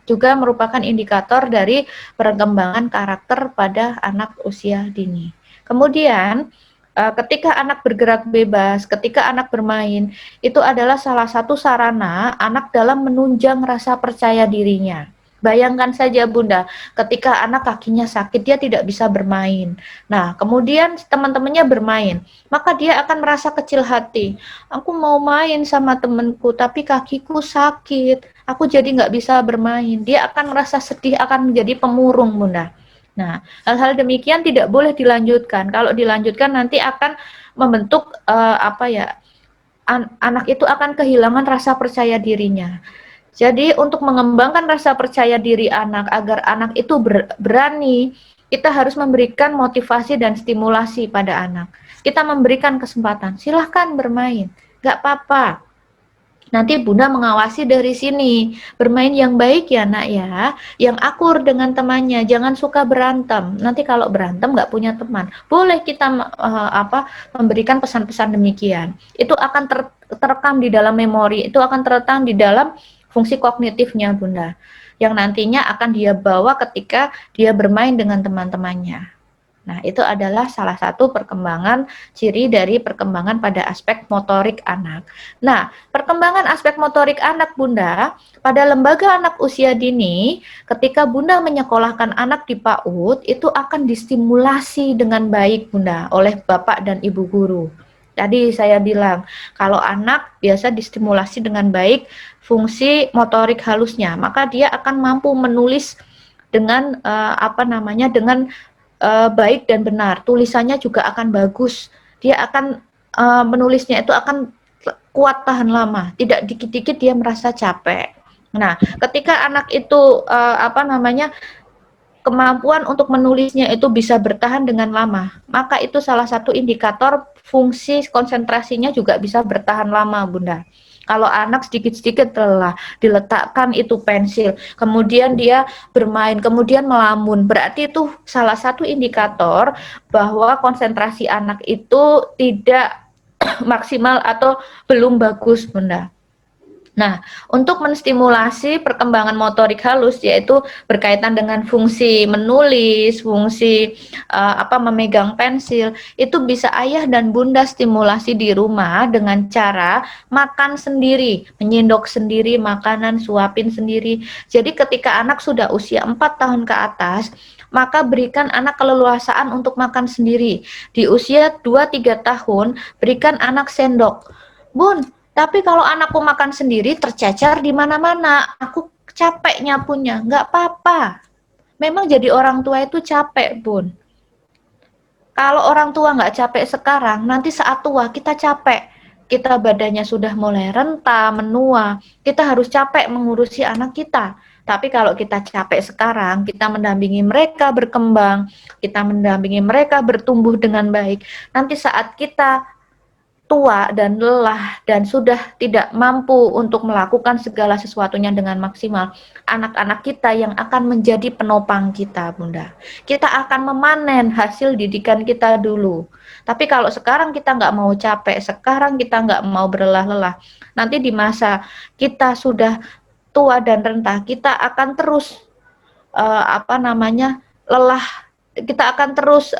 [SPEAKER 4] juga merupakan indikator dari perkembangan karakter pada anak usia dini. Kemudian ketika anak bergerak bebas, ketika anak bermain, itu adalah salah satu sarana anak dalam menunjang rasa percaya dirinya. Bayangkan saja Bunda, ketika anak kakinya sakit, dia tidak bisa bermain. Nah, kemudian teman-temannya bermain, maka dia akan merasa kecil hati. Aku mau main sama temanku, tapi kakiku sakit. Aku jadi nggak bisa bermain. Dia akan merasa sedih, akan menjadi pemurung, Bunda. Nah, hal-hal demikian tidak boleh dilanjutkan. Kalau dilanjutkan nanti akan membentuk anak itu akan kehilangan rasa percaya dirinya. Jadi untuk mengembangkan rasa percaya diri anak agar anak itu berani, kita harus memberikan motivasi dan stimulasi pada anak. Kita memberikan kesempatan, silahkan bermain, nggak apa-apa. Nanti Bunda mengawasi dari sini, bermain yang baik ya nak ya, yang akur dengan temannya, jangan suka berantem. Nanti kalau berantem nggak punya teman, boleh kita memberikan pesan-pesan demikian. Itu akan terekam di dalam memori, itu akan terekam di dalam fungsi kognitifnya Bunda, yang nantinya akan dia bawa ketika dia bermain dengan teman-temannya. Nah, itu adalah salah satu perkembangan ciri dari perkembangan pada aspek motorik anak. Nah, perkembangan aspek motorik anak Bunda, pada lembaga anak usia dini, ketika Bunda menyekolahkan anak di PAUD, itu akan distimulasi dengan baik Bunda oleh Bapak dan Ibu guru. Tadi saya bilang, kalau anak biasa distimulasi dengan baik fungsi motorik halusnya, maka dia akan mampu menulis dengan dengan baik dan benar. Tulisannya juga akan bagus. Dia akan menulisnya itu akan kuat tahan lama. Tidak dikit-dikit dia merasa capek. Nah, ketika anak itu kemampuan untuk menulisnya itu bisa bertahan dengan lama, maka itu salah satu indikator fungsi konsentrasinya juga bisa bertahan lama, Bunda. Kalau anak sedikit-sedikit lelah, diletakkan itu pensil, kemudian dia bermain, kemudian melamun, berarti itu salah satu indikator bahwa konsentrasi anak itu tidak maksimal atau belum bagus, Bunda. Nah, untuk menstimulasi perkembangan motorik halus, yaitu berkaitan dengan fungsi menulis, fungsi memegang pensil, itu bisa ayah dan bunda stimulasi di rumah dengan cara makan sendiri, menyendok sendiri makanan, suapin sendiri. Jadi ketika anak sudah usia 4 tahun ke atas, maka berikan anak keleluasaan untuk makan sendiri. Di usia 2-3 tahun, berikan anak sendok. Bun, tapi kalau anakku makan sendiri tercecer di mana-mana, aku capek nyapunya, nggak apa-apa. Memang jadi orang tua itu capek, Bun. Kalau orang tua nggak capek sekarang, nanti saat tua kita capek. Kita badannya sudah mulai renta, menua, kita harus capek mengurusi anak kita. Tapi kalau kita capek sekarang, kita mendampingi mereka berkembang, kita mendampingi mereka bertumbuh dengan baik. Nanti saat kita tua dan lelah dan sudah tidak mampu untuk melakukan segala sesuatunya dengan maksimal, anak-anak kita yang akan menjadi penopang kita, Bunda. Kita akan memanen hasil didikan kita dulu. Tapi kalau sekarang kita nggak mau capek, sekarang kita nggak mau berlelah-lelah, nanti di masa kita sudah tua dan renta, kita akan terus lelah. Kita akan terus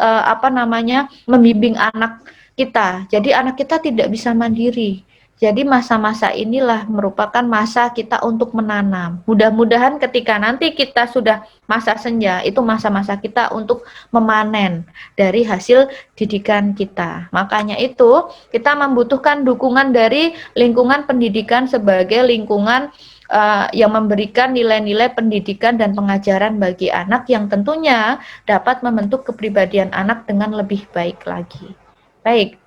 [SPEAKER 4] membimbing anak kita. Jadi anak kita tidak bisa mandiri. Jadi masa-masa inilah merupakan masa kita untuk menanam. Mudah-mudahan ketika nanti kita sudah masa senja, itu masa-masa kita untuk memanen dari hasil didikan kita. Makanya itu kita membutuhkan dukungan dari lingkungan pendidikan sebagai lingkungan yang memberikan nilai-nilai pendidikan dan pengajaran bagi anak yang tentunya dapat membentuk kepribadian anak dengan lebih baik lagi. Baik,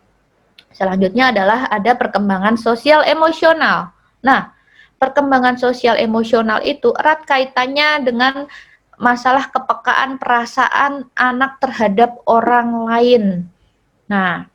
[SPEAKER 4] selanjutnya adalah ada perkembangan sosial emosional. Nah, perkembangan sosial emosional itu erat kaitannya dengan masalah kepekaan perasaan anak terhadap orang lain. Nah,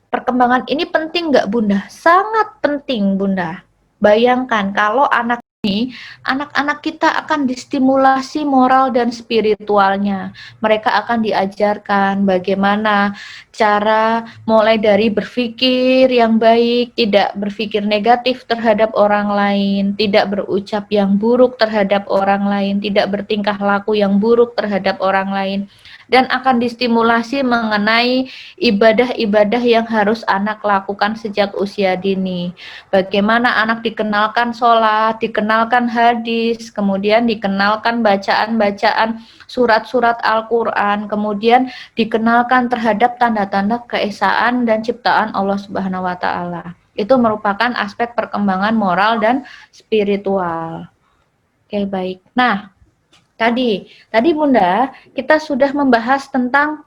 [SPEAKER 4] perkembangan ini penting nggak Bunda? Sangat penting Bunda. Bayangkan kalau anak-anak kita akan distimulasi moral dan spiritualnya. Mereka akan diajarkan bagaimana cara mulai dari berpikir yang baik, tidak berpikir negatif terhadap orang lain, tidak berucap yang buruk terhadap orang lain, tidak bertingkah laku yang buruk terhadap orang lain, dan akan distimulasi mengenai ibadah-ibadah yang harus anak lakukan sejak usia dini. Bagaimana anak dikenalkan sholat, dikenalkan hadis, kemudian dikenalkan bacaan-bacaan surat-surat Al-Quran, kemudian dikenalkan terhadap tanda-tanda keesaan dan ciptaan Allah Subhanahu wa Ta'ala. Itu merupakan aspek perkembangan moral dan spiritual. Oke, baik. Nah, tadi Bunda, kita sudah membahas tentang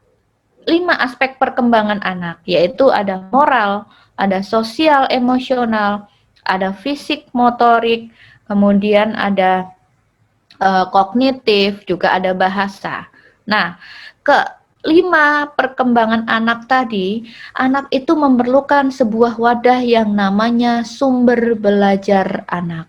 [SPEAKER 4] 5 aspek perkembangan anak, yaitu ada moral, ada sosial emosional, ada fisik motorik, kemudian ada kognitif, juga ada bahasa. Nah, ke-5 perkembangan anak tadi, anak itu memerlukan sebuah wadah yang namanya sumber belajar anak.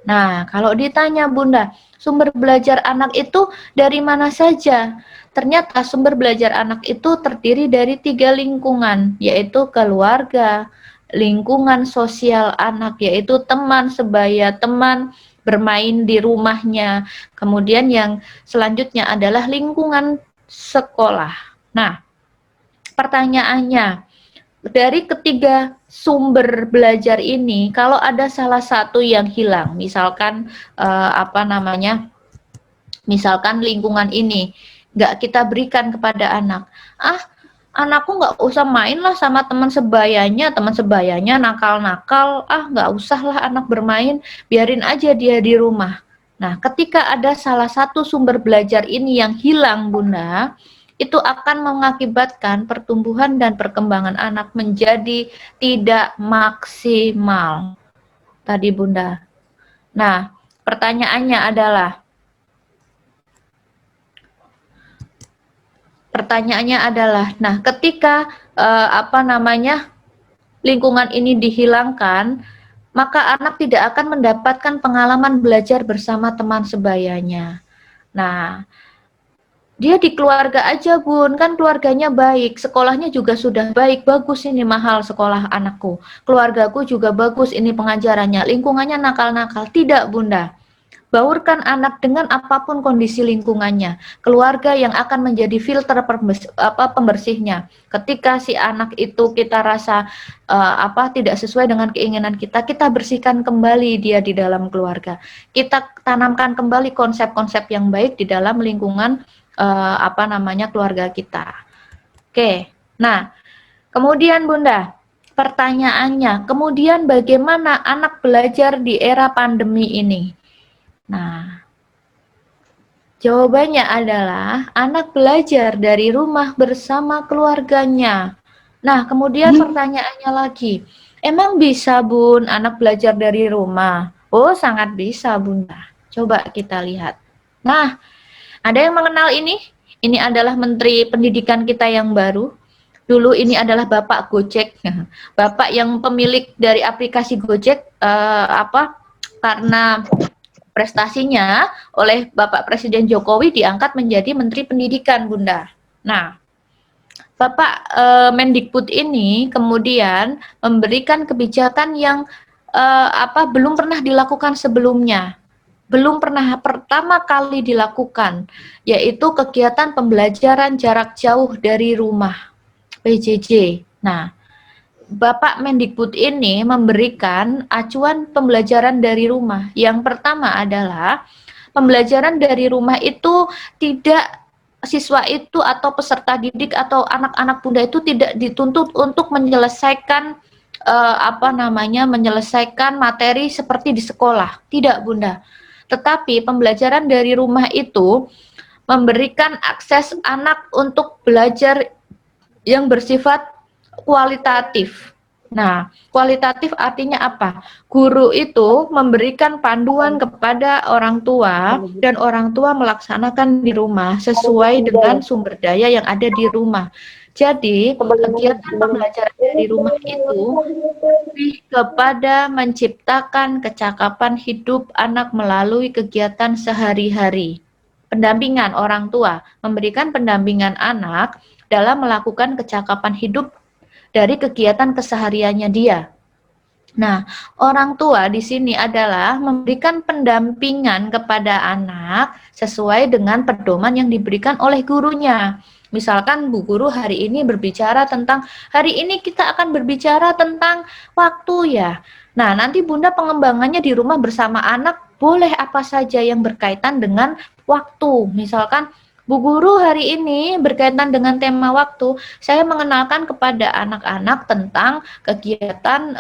[SPEAKER 4] Nah, kalau ditanya Bunda, sumber belajar anak itu dari mana saja? Ternyata sumber belajar anak itu terdiri dari 3 lingkungan, yaitu keluarga, lingkungan sosial anak, yaitu teman sebaya, teman bermain di rumahnya, kemudian yang selanjutnya adalah lingkungan sekolah. Nah, pertanyaannya, dari ketiga sumber belajar ini, kalau ada salah satu yang hilang, misalkan misalkan lingkungan ini nggak kita berikan kepada anak, anakku nggak usah main lah sama teman sebayanya nakal-nakal, nggak usah lah anak bermain, biarin aja dia di rumah. Nah, ketika ada salah satu sumber belajar ini yang hilang Bunda, itu akan mengakibatkan pertumbuhan dan perkembangan anak menjadi tidak maksimal. Tadi Bunda. Nah, pertanyaannya adalah, nah ketika lingkungan ini dihilangkan, maka anak tidak akan mendapatkan pengalaman belajar bersama teman sebayanya. Nah, dia di keluarga aja Bun, kan keluarganya baik, sekolahnya juga sudah baik, bagus ini mahal sekolah anakku, keluargaku juga bagus ini pengajarannya, lingkungannya nakal-nakal. Tidak Bunda, baurkan anak dengan apapun kondisi lingkungannya, keluarga yang akan menjadi filter pembersihnya. Ketika si anak itu kita rasa tidak sesuai dengan keinginan kita, kita bersihkan kembali dia di dalam keluarga, kita tanamkan kembali konsep-konsep yang baik di dalam lingkungan keluarga kita. Oke, nah kemudian Bunda, pertanyaannya, kemudian bagaimana anak belajar di era pandemi ini? Nah, jawabannya adalah anak belajar dari rumah bersama keluarganya. Nah, kemudian pertanyaannya lagi, emang bisa Bun anak belajar dari rumah? Oh, sangat bisa Bunda. Coba kita lihat. Nah, ada yang mengenal ini? Ini adalah Menteri Pendidikan kita yang baru. Dulu ini adalah Bapak Gojek, Bapak yang pemilik dari aplikasi Gojek, karena prestasinya oleh Bapak Presiden Jokowi diangkat menjadi Menteri Pendidikan, Bunda. Nah, Bapak Mendikbud ini kemudian memberikan kebijakan yang belum pernah dilakukan sebelumnya. Belum pernah pertama kali dilakukan, yaitu kegiatan pembelajaran jarak jauh dari rumah, PJJ. Nah, Bapak Mendikbud ini memberikan acuan pembelajaran dari rumah. Yang pertama adalah pembelajaran dari rumah itu tidak, siswa itu atau peserta didik atau anak-anak Bunda itu tidak dituntut untuk menyelesaikan menyelesaikan materi seperti di sekolah. Tidak Bunda. Tetapi pembelajaran dari rumah itu memberikan akses anak untuk belajar yang bersifat kualitatif. Nah, kualitatif artinya apa? Guru itu memberikan panduan kepada orang tua dan orang tua melaksanakan di rumah sesuai dengan sumber daya yang ada di rumah. Jadi, kegiatan pembelajaran dari rumah itu lebih kepada menciptakan kecakapan hidup anak melalui kegiatan sehari-hari. Pendampingan orang tua, memberikan pendampingan anak dalam melakukan kecakapan hidup dari kegiatan kesehariannya dia. Nah, orang tua di sini adalah memberikan pendampingan kepada anak sesuai dengan pedoman yang diberikan oleh gurunya. Misalkan Bu Guru hari ini berbicara tentang, hari ini kita akan berbicara tentang waktu ya. Nah, nanti Bunda pengembangannya di rumah bersama anak boleh apa saja yang berkaitan dengan waktu. Misalkan Bu Guru hari ini berkaitan dengan tema waktu, saya mengenalkan kepada anak-anak tentang kegiatan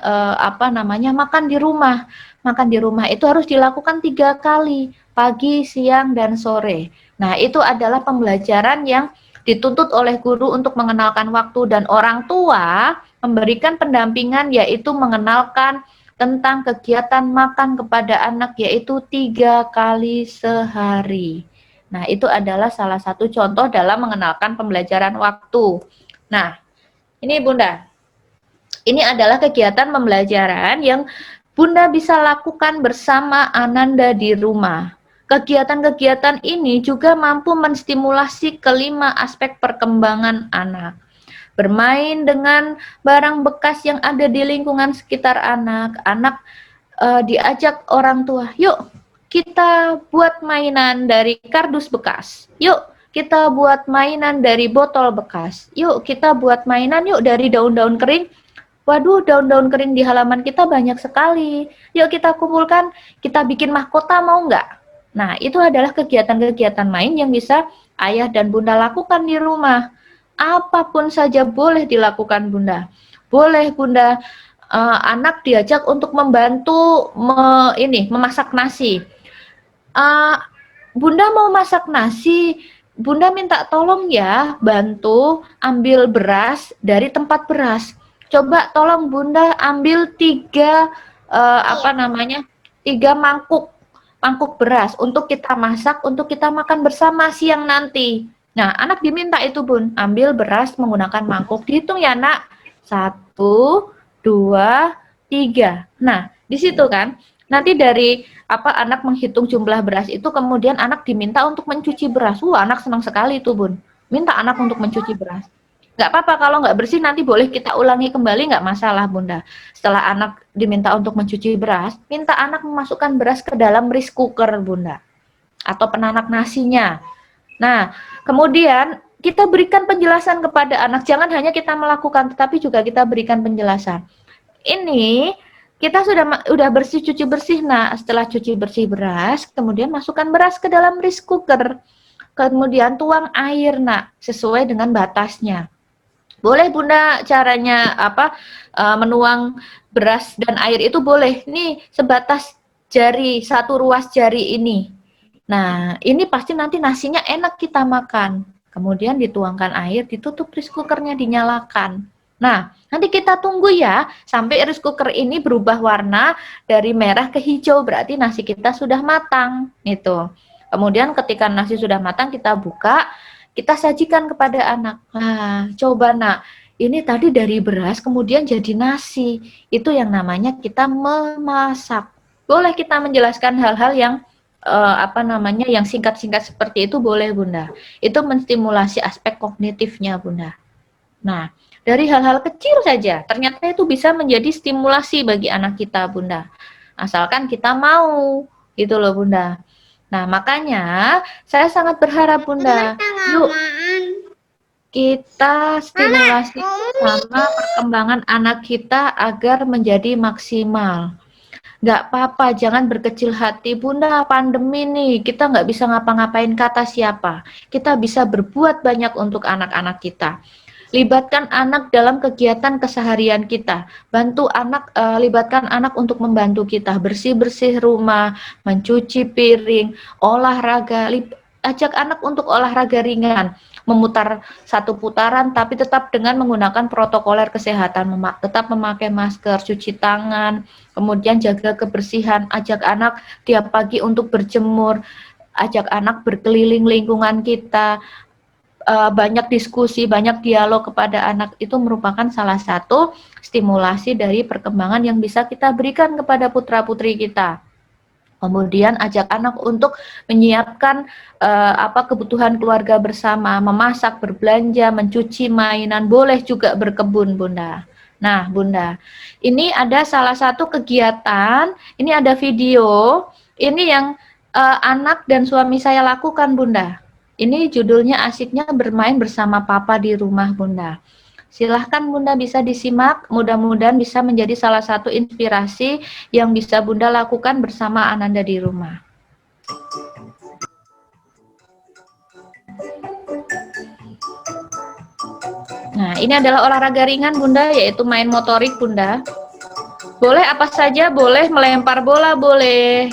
[SPEAKER 4] makan di rumah. Makan di rumah itu harus dilakukan 3 kali, pagi, siang, dan sore. Nah, itu adalah pembelajaran yang dituntut oleh guru untuk mengenalkan waktu, dan orang tua memberikan pendampingan yaitu mengenalkan tentang kegiatan makan kepada anak yaitu 3 kali sehari. Nah, itu adalah salah satu contoh dalam mengenalkan pembelajaran waktu. Nah, ini Bunda. Ini adalah kegiatan pembelajaran yang Bunda bisa lakukan bersama Ananda di rumah. Kegiatan-kegiatan ini juga mampu menstimulasi kelima aspek perkembangan anak. Bermain dengan barang bekas yang ada di lingkungan sekitar anak. Anak diajak orang tua, yuk kita buat mainan dari kardus bekas. Yuk, kita buat mainan dari botol bekas. Yuk, kita buat mainan yuk dari daun-daun kering. Waduh, daun-daun kering di halaman kita banyak sekali. Yuk kita kumpulkan, kita bikin mahkota, mau nggak? Nah, itu adalah kegiatan-kegiatan main yang bisa ayah dan Bunda lakukan di rumah. Apapun saja boleh dilakukan Bunda. Boleh Bunda, anak diajak untuk membantu memasak nasi. Bunda mau masak nasi, Bunda minta tolong ya bantu ambil beras dari tempat beras. Coba tolong Bunda ambil 3 mangkuk beras untuk kita masak, untuk kita makan bersama siang nanti. Nah, anak diminta itu Bun, ambil beras menggunakan mangkuk. Dihitung ya nak, 1, 2, 3. Nah, di situ kan nanti dari anak menghitung jumlah beras itu, kemudian anak diminta untuk mencuci beras. Anak senang sekali itu Bun. Minta anak untuk mencuci beras. Nggak apa-apa kalau nggak bersih, nanti boleh kita ulangi kembali, nggak masalah Bunda. Setelah anak diminta untuk mencuci beras, minta anak memasukkan beras ke dalam rice cooker Bunda. Atau penanak nasinya. Nah, kemudian kita berikan penjelasan kepada anak. Jangan hanya kita melakukan, tetapi juga kita berikan penjelasan. Ini kita sudah bersih, cuci bersih. Nah, setelah cuci bersih beras, kemudian masukkan beras ke dalam rice cooker. Kemudian tuang air, nak, sesuai dengan batasnya. Boleh Bunda caranya menuang beras dan air itu boleh. Nih, sebatas jari, 1 ruas jari ini. Nah, ini pasti nanti nasinya enak kita makan. Kemudian dituangkan air, ditutup rice cookernya, dinyalakan. Nah, nanti kita tunggu ya sampai rice cooker ini berubah warna dari merah ke hijau, berarti nasi kita sudah matang. Itu. Kemudian ketika nasi sudah matang kita buka, kita sajikan kepada anak. Nah, coba nak, ini tadi dari beras kemudian jadi nasi. Itu yang namanya kita memasak. Boleh kita menjelaskan hal-hal yang yang singkat-singkat seperti itu boleh Bunda. Itu menstimulasi aspek kognitifnya Bunda. Nah, dari hal-hal kecil saja, ternyata itu bisa menjadi stimulasi bagi anak kita, Bunda. Asalkan kita mau, gitu loh, Bunda. Nah, makanya saya sangat berharap, Bunda, yuk kita stimulasi sama perkembangan anak kita agar menjadi maksimal. Nggak apa-apa, jangan berkecil hati, Bunda, pandemi nih, kita nggak bisa ngapa-ngapain kata siapa. Kita bisa berbuat banyak untuk anak-anak kita. Libatkan anak dalam kegiatan keseharian kita. Bantu anak, libatkan anak untuk membantu kita bersih-bersih rumah, mencuci piring, olahraga. Ajak anak untuk olahraga ringan, memutar 1 putaran tapi tetap dengan menggunakan protokoler kesehatan, tetap memakai masker, cuci tangan, kemudian jaga kebersihan. Ajak anak tiap pagi untuk berjemur, ajak anak berkeliling lingkungan kita. Banyak diskusi, banyak dialog kepada anak itu merupakan salah satu stimulasi dari perkembangan yang bisa kita berikan kepada putra-putri kita. Kemudian ajak anak untuk menyiapkan kebutuhan keluarga bersama, memasak, berbelanja, mencuci mainan, boleh juga berkebun, Bunda. Nah, Bunda, ini ada salah satu kegiatan, ini ada video, ini yang anak dan suami saya lakukan, Bunda. Ini judulnya asiknya bermain bersama papa di rumah, Bunda. Silahkan Bunda bisa disimak, mudah-mudahan bisa menjadi salah satu inspirasi yang bisa Bunda lakukan bersama Ananda di rumah. Nah, ini adalah olahraga ringan Bunda, yaitu main motorik Bunda. Boleh apa saja, boleh melempar bola, boleh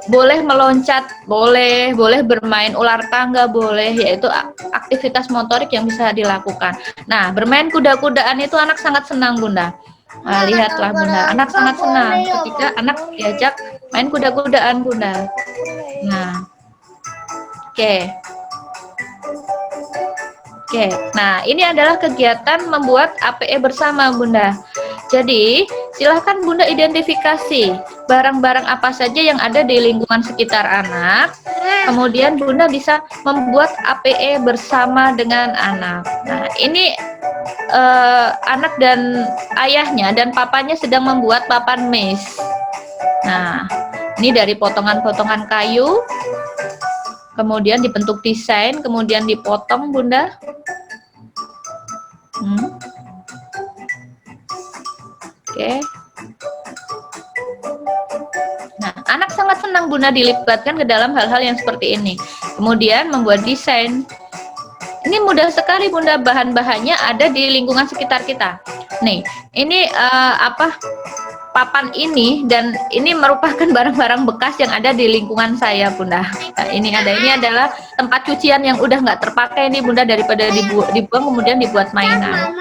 [SPEAKER 4] boleh meloncat, boleh bermain ular tangga, boleh, yaitu aktivitas motorik yang bisa dilakukan. Nah, bermain kuda-kudaan itu anak sangat senang, Bunda. Nah, lihatlah Bunda, anak sangat senang ketika anak diajak main kuda-kudaan, Bunda. Nah, oke. Nah ini adalah kegiatan membuat APE bersama Bunda. Jadi silahkan Bunda identifikasi barang-barang apa saja yang ada di lingkungan sekitar anak. Kemudian Bunda bisa membuat APE bersama dengan anak. Nah ini anak dan ayahnya dan papanya sedang membuat papan maze. Nah ini dari potongan-potongan kayu. Kemudian dibentuk desain, kemudian dipotong Bunda. Oke. Nah, anak sangat senang Bunda dilibatkan ke dalam hal-hal yang seperti ini. Kemudian membuat desain. Ini mudah sekali Bunda, bahan-bahannya ada di lingkungan sekitar kita. Nih, ini papan ini dan ini merupakan barang-barang bekas yang ada di lingkungan saya Bunda. Nah, ini adalah tempat cucian yang udah nggak terpakai nih Bunda, daripada dibuang kemudian dibuat mainan.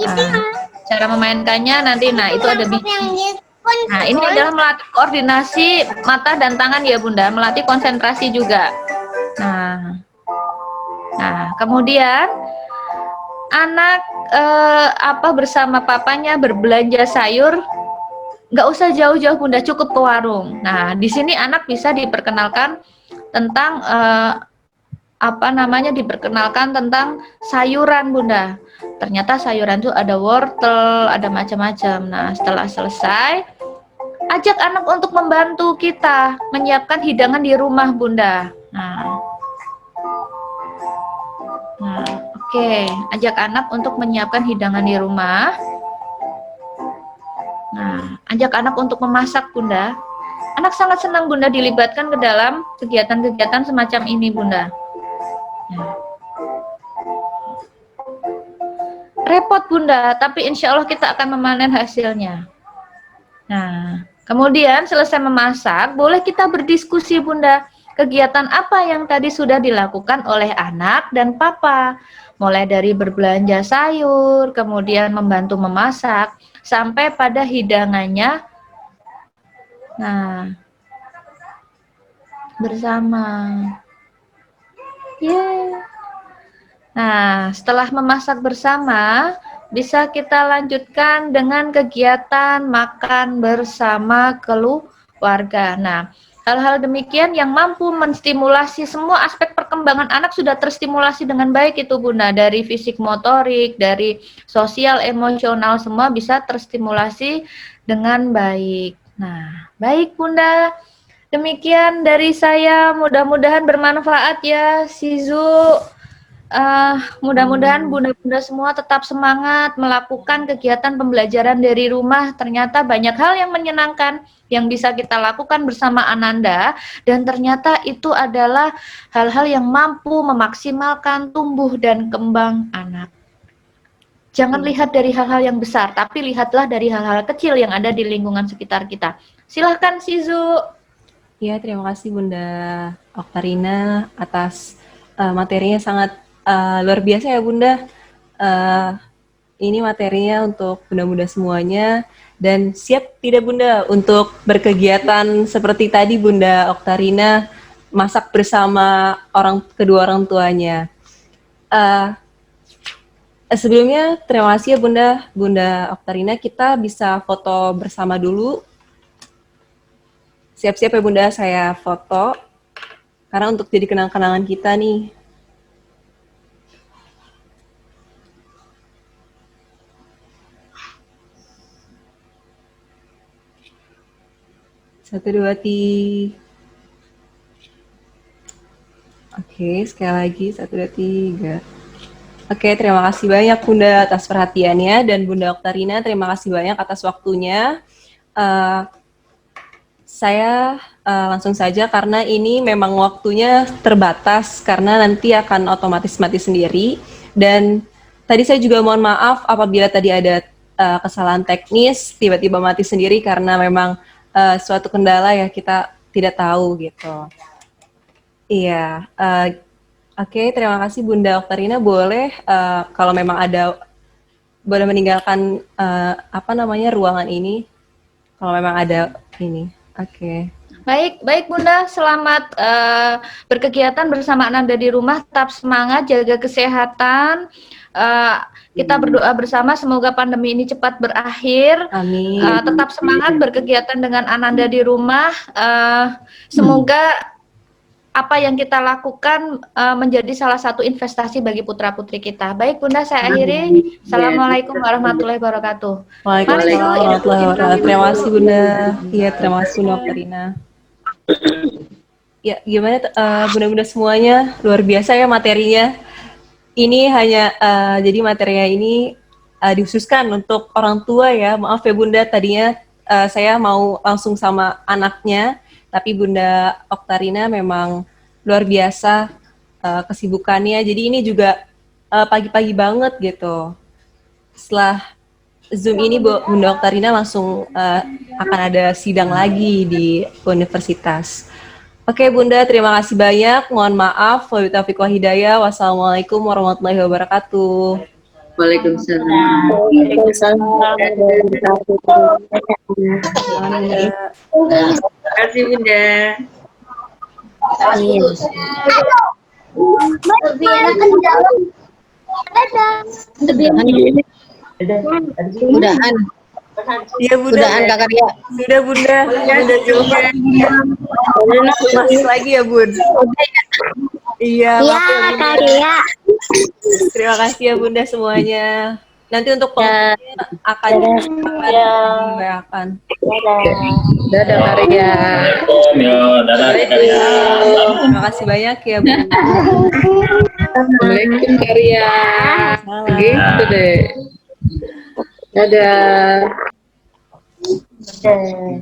[SPEAKER 4] Nah, cara memainkannya nanti, nah itu ada biji. Nah ini adalah melatih koordinasi mata dan tangan ya Bunda, melatih konsentrasi juga. Nah kemudian anak bersama papanya berbelanja sayur. Nggak usah jauh-jauh Bunda, cukup ke warung. Nah, di sini anak bisa diperkenalkan tentang diperkenalkan tentang sayuran Bunda. Ternyata sayuran itu ada wortel, ada macam-macam. Nah, setelah selesai, ajak anak untuk membantu kita menyiapkan hidangan di rumah Bunda. Oke, ajak anak untuk menyiapkan hidangan di rumah. Nah, ajak anak untuk memasak Bunda. Anak sangat senang Bunda dilibatkan ke dalam kegiatan-kegiatan semacam ini Bunda. Nah. Repot Bunda, tapi insya Allah kita akan memanen hasilnya. Nah, kemudian selesai memasak, boleh kita berdiskusi Bunda. Kegiatan apa yang tadi sudah dilakukan oleh anak dan papa. Mulai dari berbelanja sayur, kemudian membantu memasak, sampai pada hidangannya. Nah, bersama. Nah, setelah memasak bersama, bisa kita lanjutkan dengan kegiatan makan bersama keluarga. Nah, hal-hal demikian yang mampu menstimulasi semua aspek perkembangan anak sudah terstimulasi dengan baik itu Bunda. Dari fisik motorik, dari sosial emosional, semua bisa terstimulasi dengan baik. Nah, baik Bunda. Demikian dari saya, mudah-mudahan bermanfaat ya Shizu. Mudah-mudahan bunda-bunda semua tetap semangat melakukan kegiatan pembelajaran dari rumah. Ternyata banyak hal yang menyenangkan yang bisa kita lakukan bersama Ananda, dan ternyata itu adalah hal-hal yang mampu memaksimalkan tumbuh dan kembang anak. Jangan lihat dari hal-hal yang besar, tapi lihatlah dari hal-hal kecil yang ada di lingkungan sekitar kita. Silahkan Shizu.
[SPEAKER 1] Ya, terima kasih Bunda Oktarina atas materinya sangat luar biasa ya Bunda. Ini materinya untuk bunda-bunda semuanya, dan siap tidak Bunda untuk berkegiatan seperti tadi Bunda Oktarina masak bersama kedua orang tuanya. Sebelumnya terima kasih ya Bunda Oktarina, kita bisa foto bersama dulu. Siap-siap ya Bunda, saya foto. Karena untuk jadi kenang-kenangan kita nih. Satu, dua, tiga. Oke, sekali lagi. Satu, dua, tiga. Oke, terima kasih banyak Bunda atas perhatiannya. Dan Bunda Oktarina, terima kasih banyak atas waktunya. Saya langsung saja karena ini memang waktunya terbatas karena nanti akan otomatis mati sendiri. Dan tadi saya juga mohon maaf apabila tadi ada kesalahan teknis tiba-tiba mati sendiri karena memang suatu kendala ya kita tidak tahu gitu. Iya, oke, terima kasih Bunda Oktarina. Boleh kalau memang ada boleh meninggalkan ruangan ini kalau memang ada ini. Oke.
[SPEAKER 4] Baik Bunda, selamat berkegiatan bersama Ananda di rumah. Tetap semangat, jaga kesehatan. Kita berdoa bersama semoga pandemi ini cepat berakhir.
[SPEAKER 1] Amin.
[SPEAKER 4] Tetap semangat berkegiatan dengan Ananda di rumah. Semoga apa yang kita lakukan menjadi salah satu investasi bagi putra-putri kita. Baik Bunda, saya akhiri. Assalamualaikum warahmatullahi wabarakatuh.
[SPEAKER 1] Waalaikumsalam warahmatullahi wabarakatuh. Terima kasih Bunda. Iya, terima kasih Bunda Oktarina. Ya, gimana Bunda-Bunda semuanya? Luar biasa ya materinya. Ini hanya jadi materinya ini dikhususkan untuk orang tua ya. Maaf ya Bunda, tadinya saya mau langsung sama anaknya, tapi Bunda Oktarina memang luar biasa kesibukannya. Jadi ini juga pagi-pagi banget gitu. Setelah Zoom ini Bunda Oktarina langsung akan ada sidang lagi di universitas. Oke Bunda, terima kasih banyak. Mohon maaf. Wabillahi taufiq wal hidayah. Wassalamualaikum warahmatullahi wabarakatuh.
[SPEAKER 3] Waalaikumsalam.
[SPEAKER 5] Terima kasih Bunda.
[SPEAKER 3] Lebih enakan di dalam.
[SPEAKER 5] Mudahan.
[SPEAKER 1] Iya Bunda.
[SPEAKER 5] Mudahan Kak Karya.
[SPEAKER 1] Sudah Bunda. Bunda juga. Masuk lagi ya Bun. Iya.
[SPEAKER 3] Iya, Karya.
[SPEAKER 1] Terima kasih ya Bunda semuanya. Nanti untuk pengumumannya akan dibayarkan.
[SPEAKER 5] Dadah Karya.
[SPEAKER 6] Dadah Karya.
[SPEAKER 1] Terima kasih banyak ya Bunda.
[SPEAKER 5] Assalamualaikum Karya. Gitu deh. Dadah. Dadah.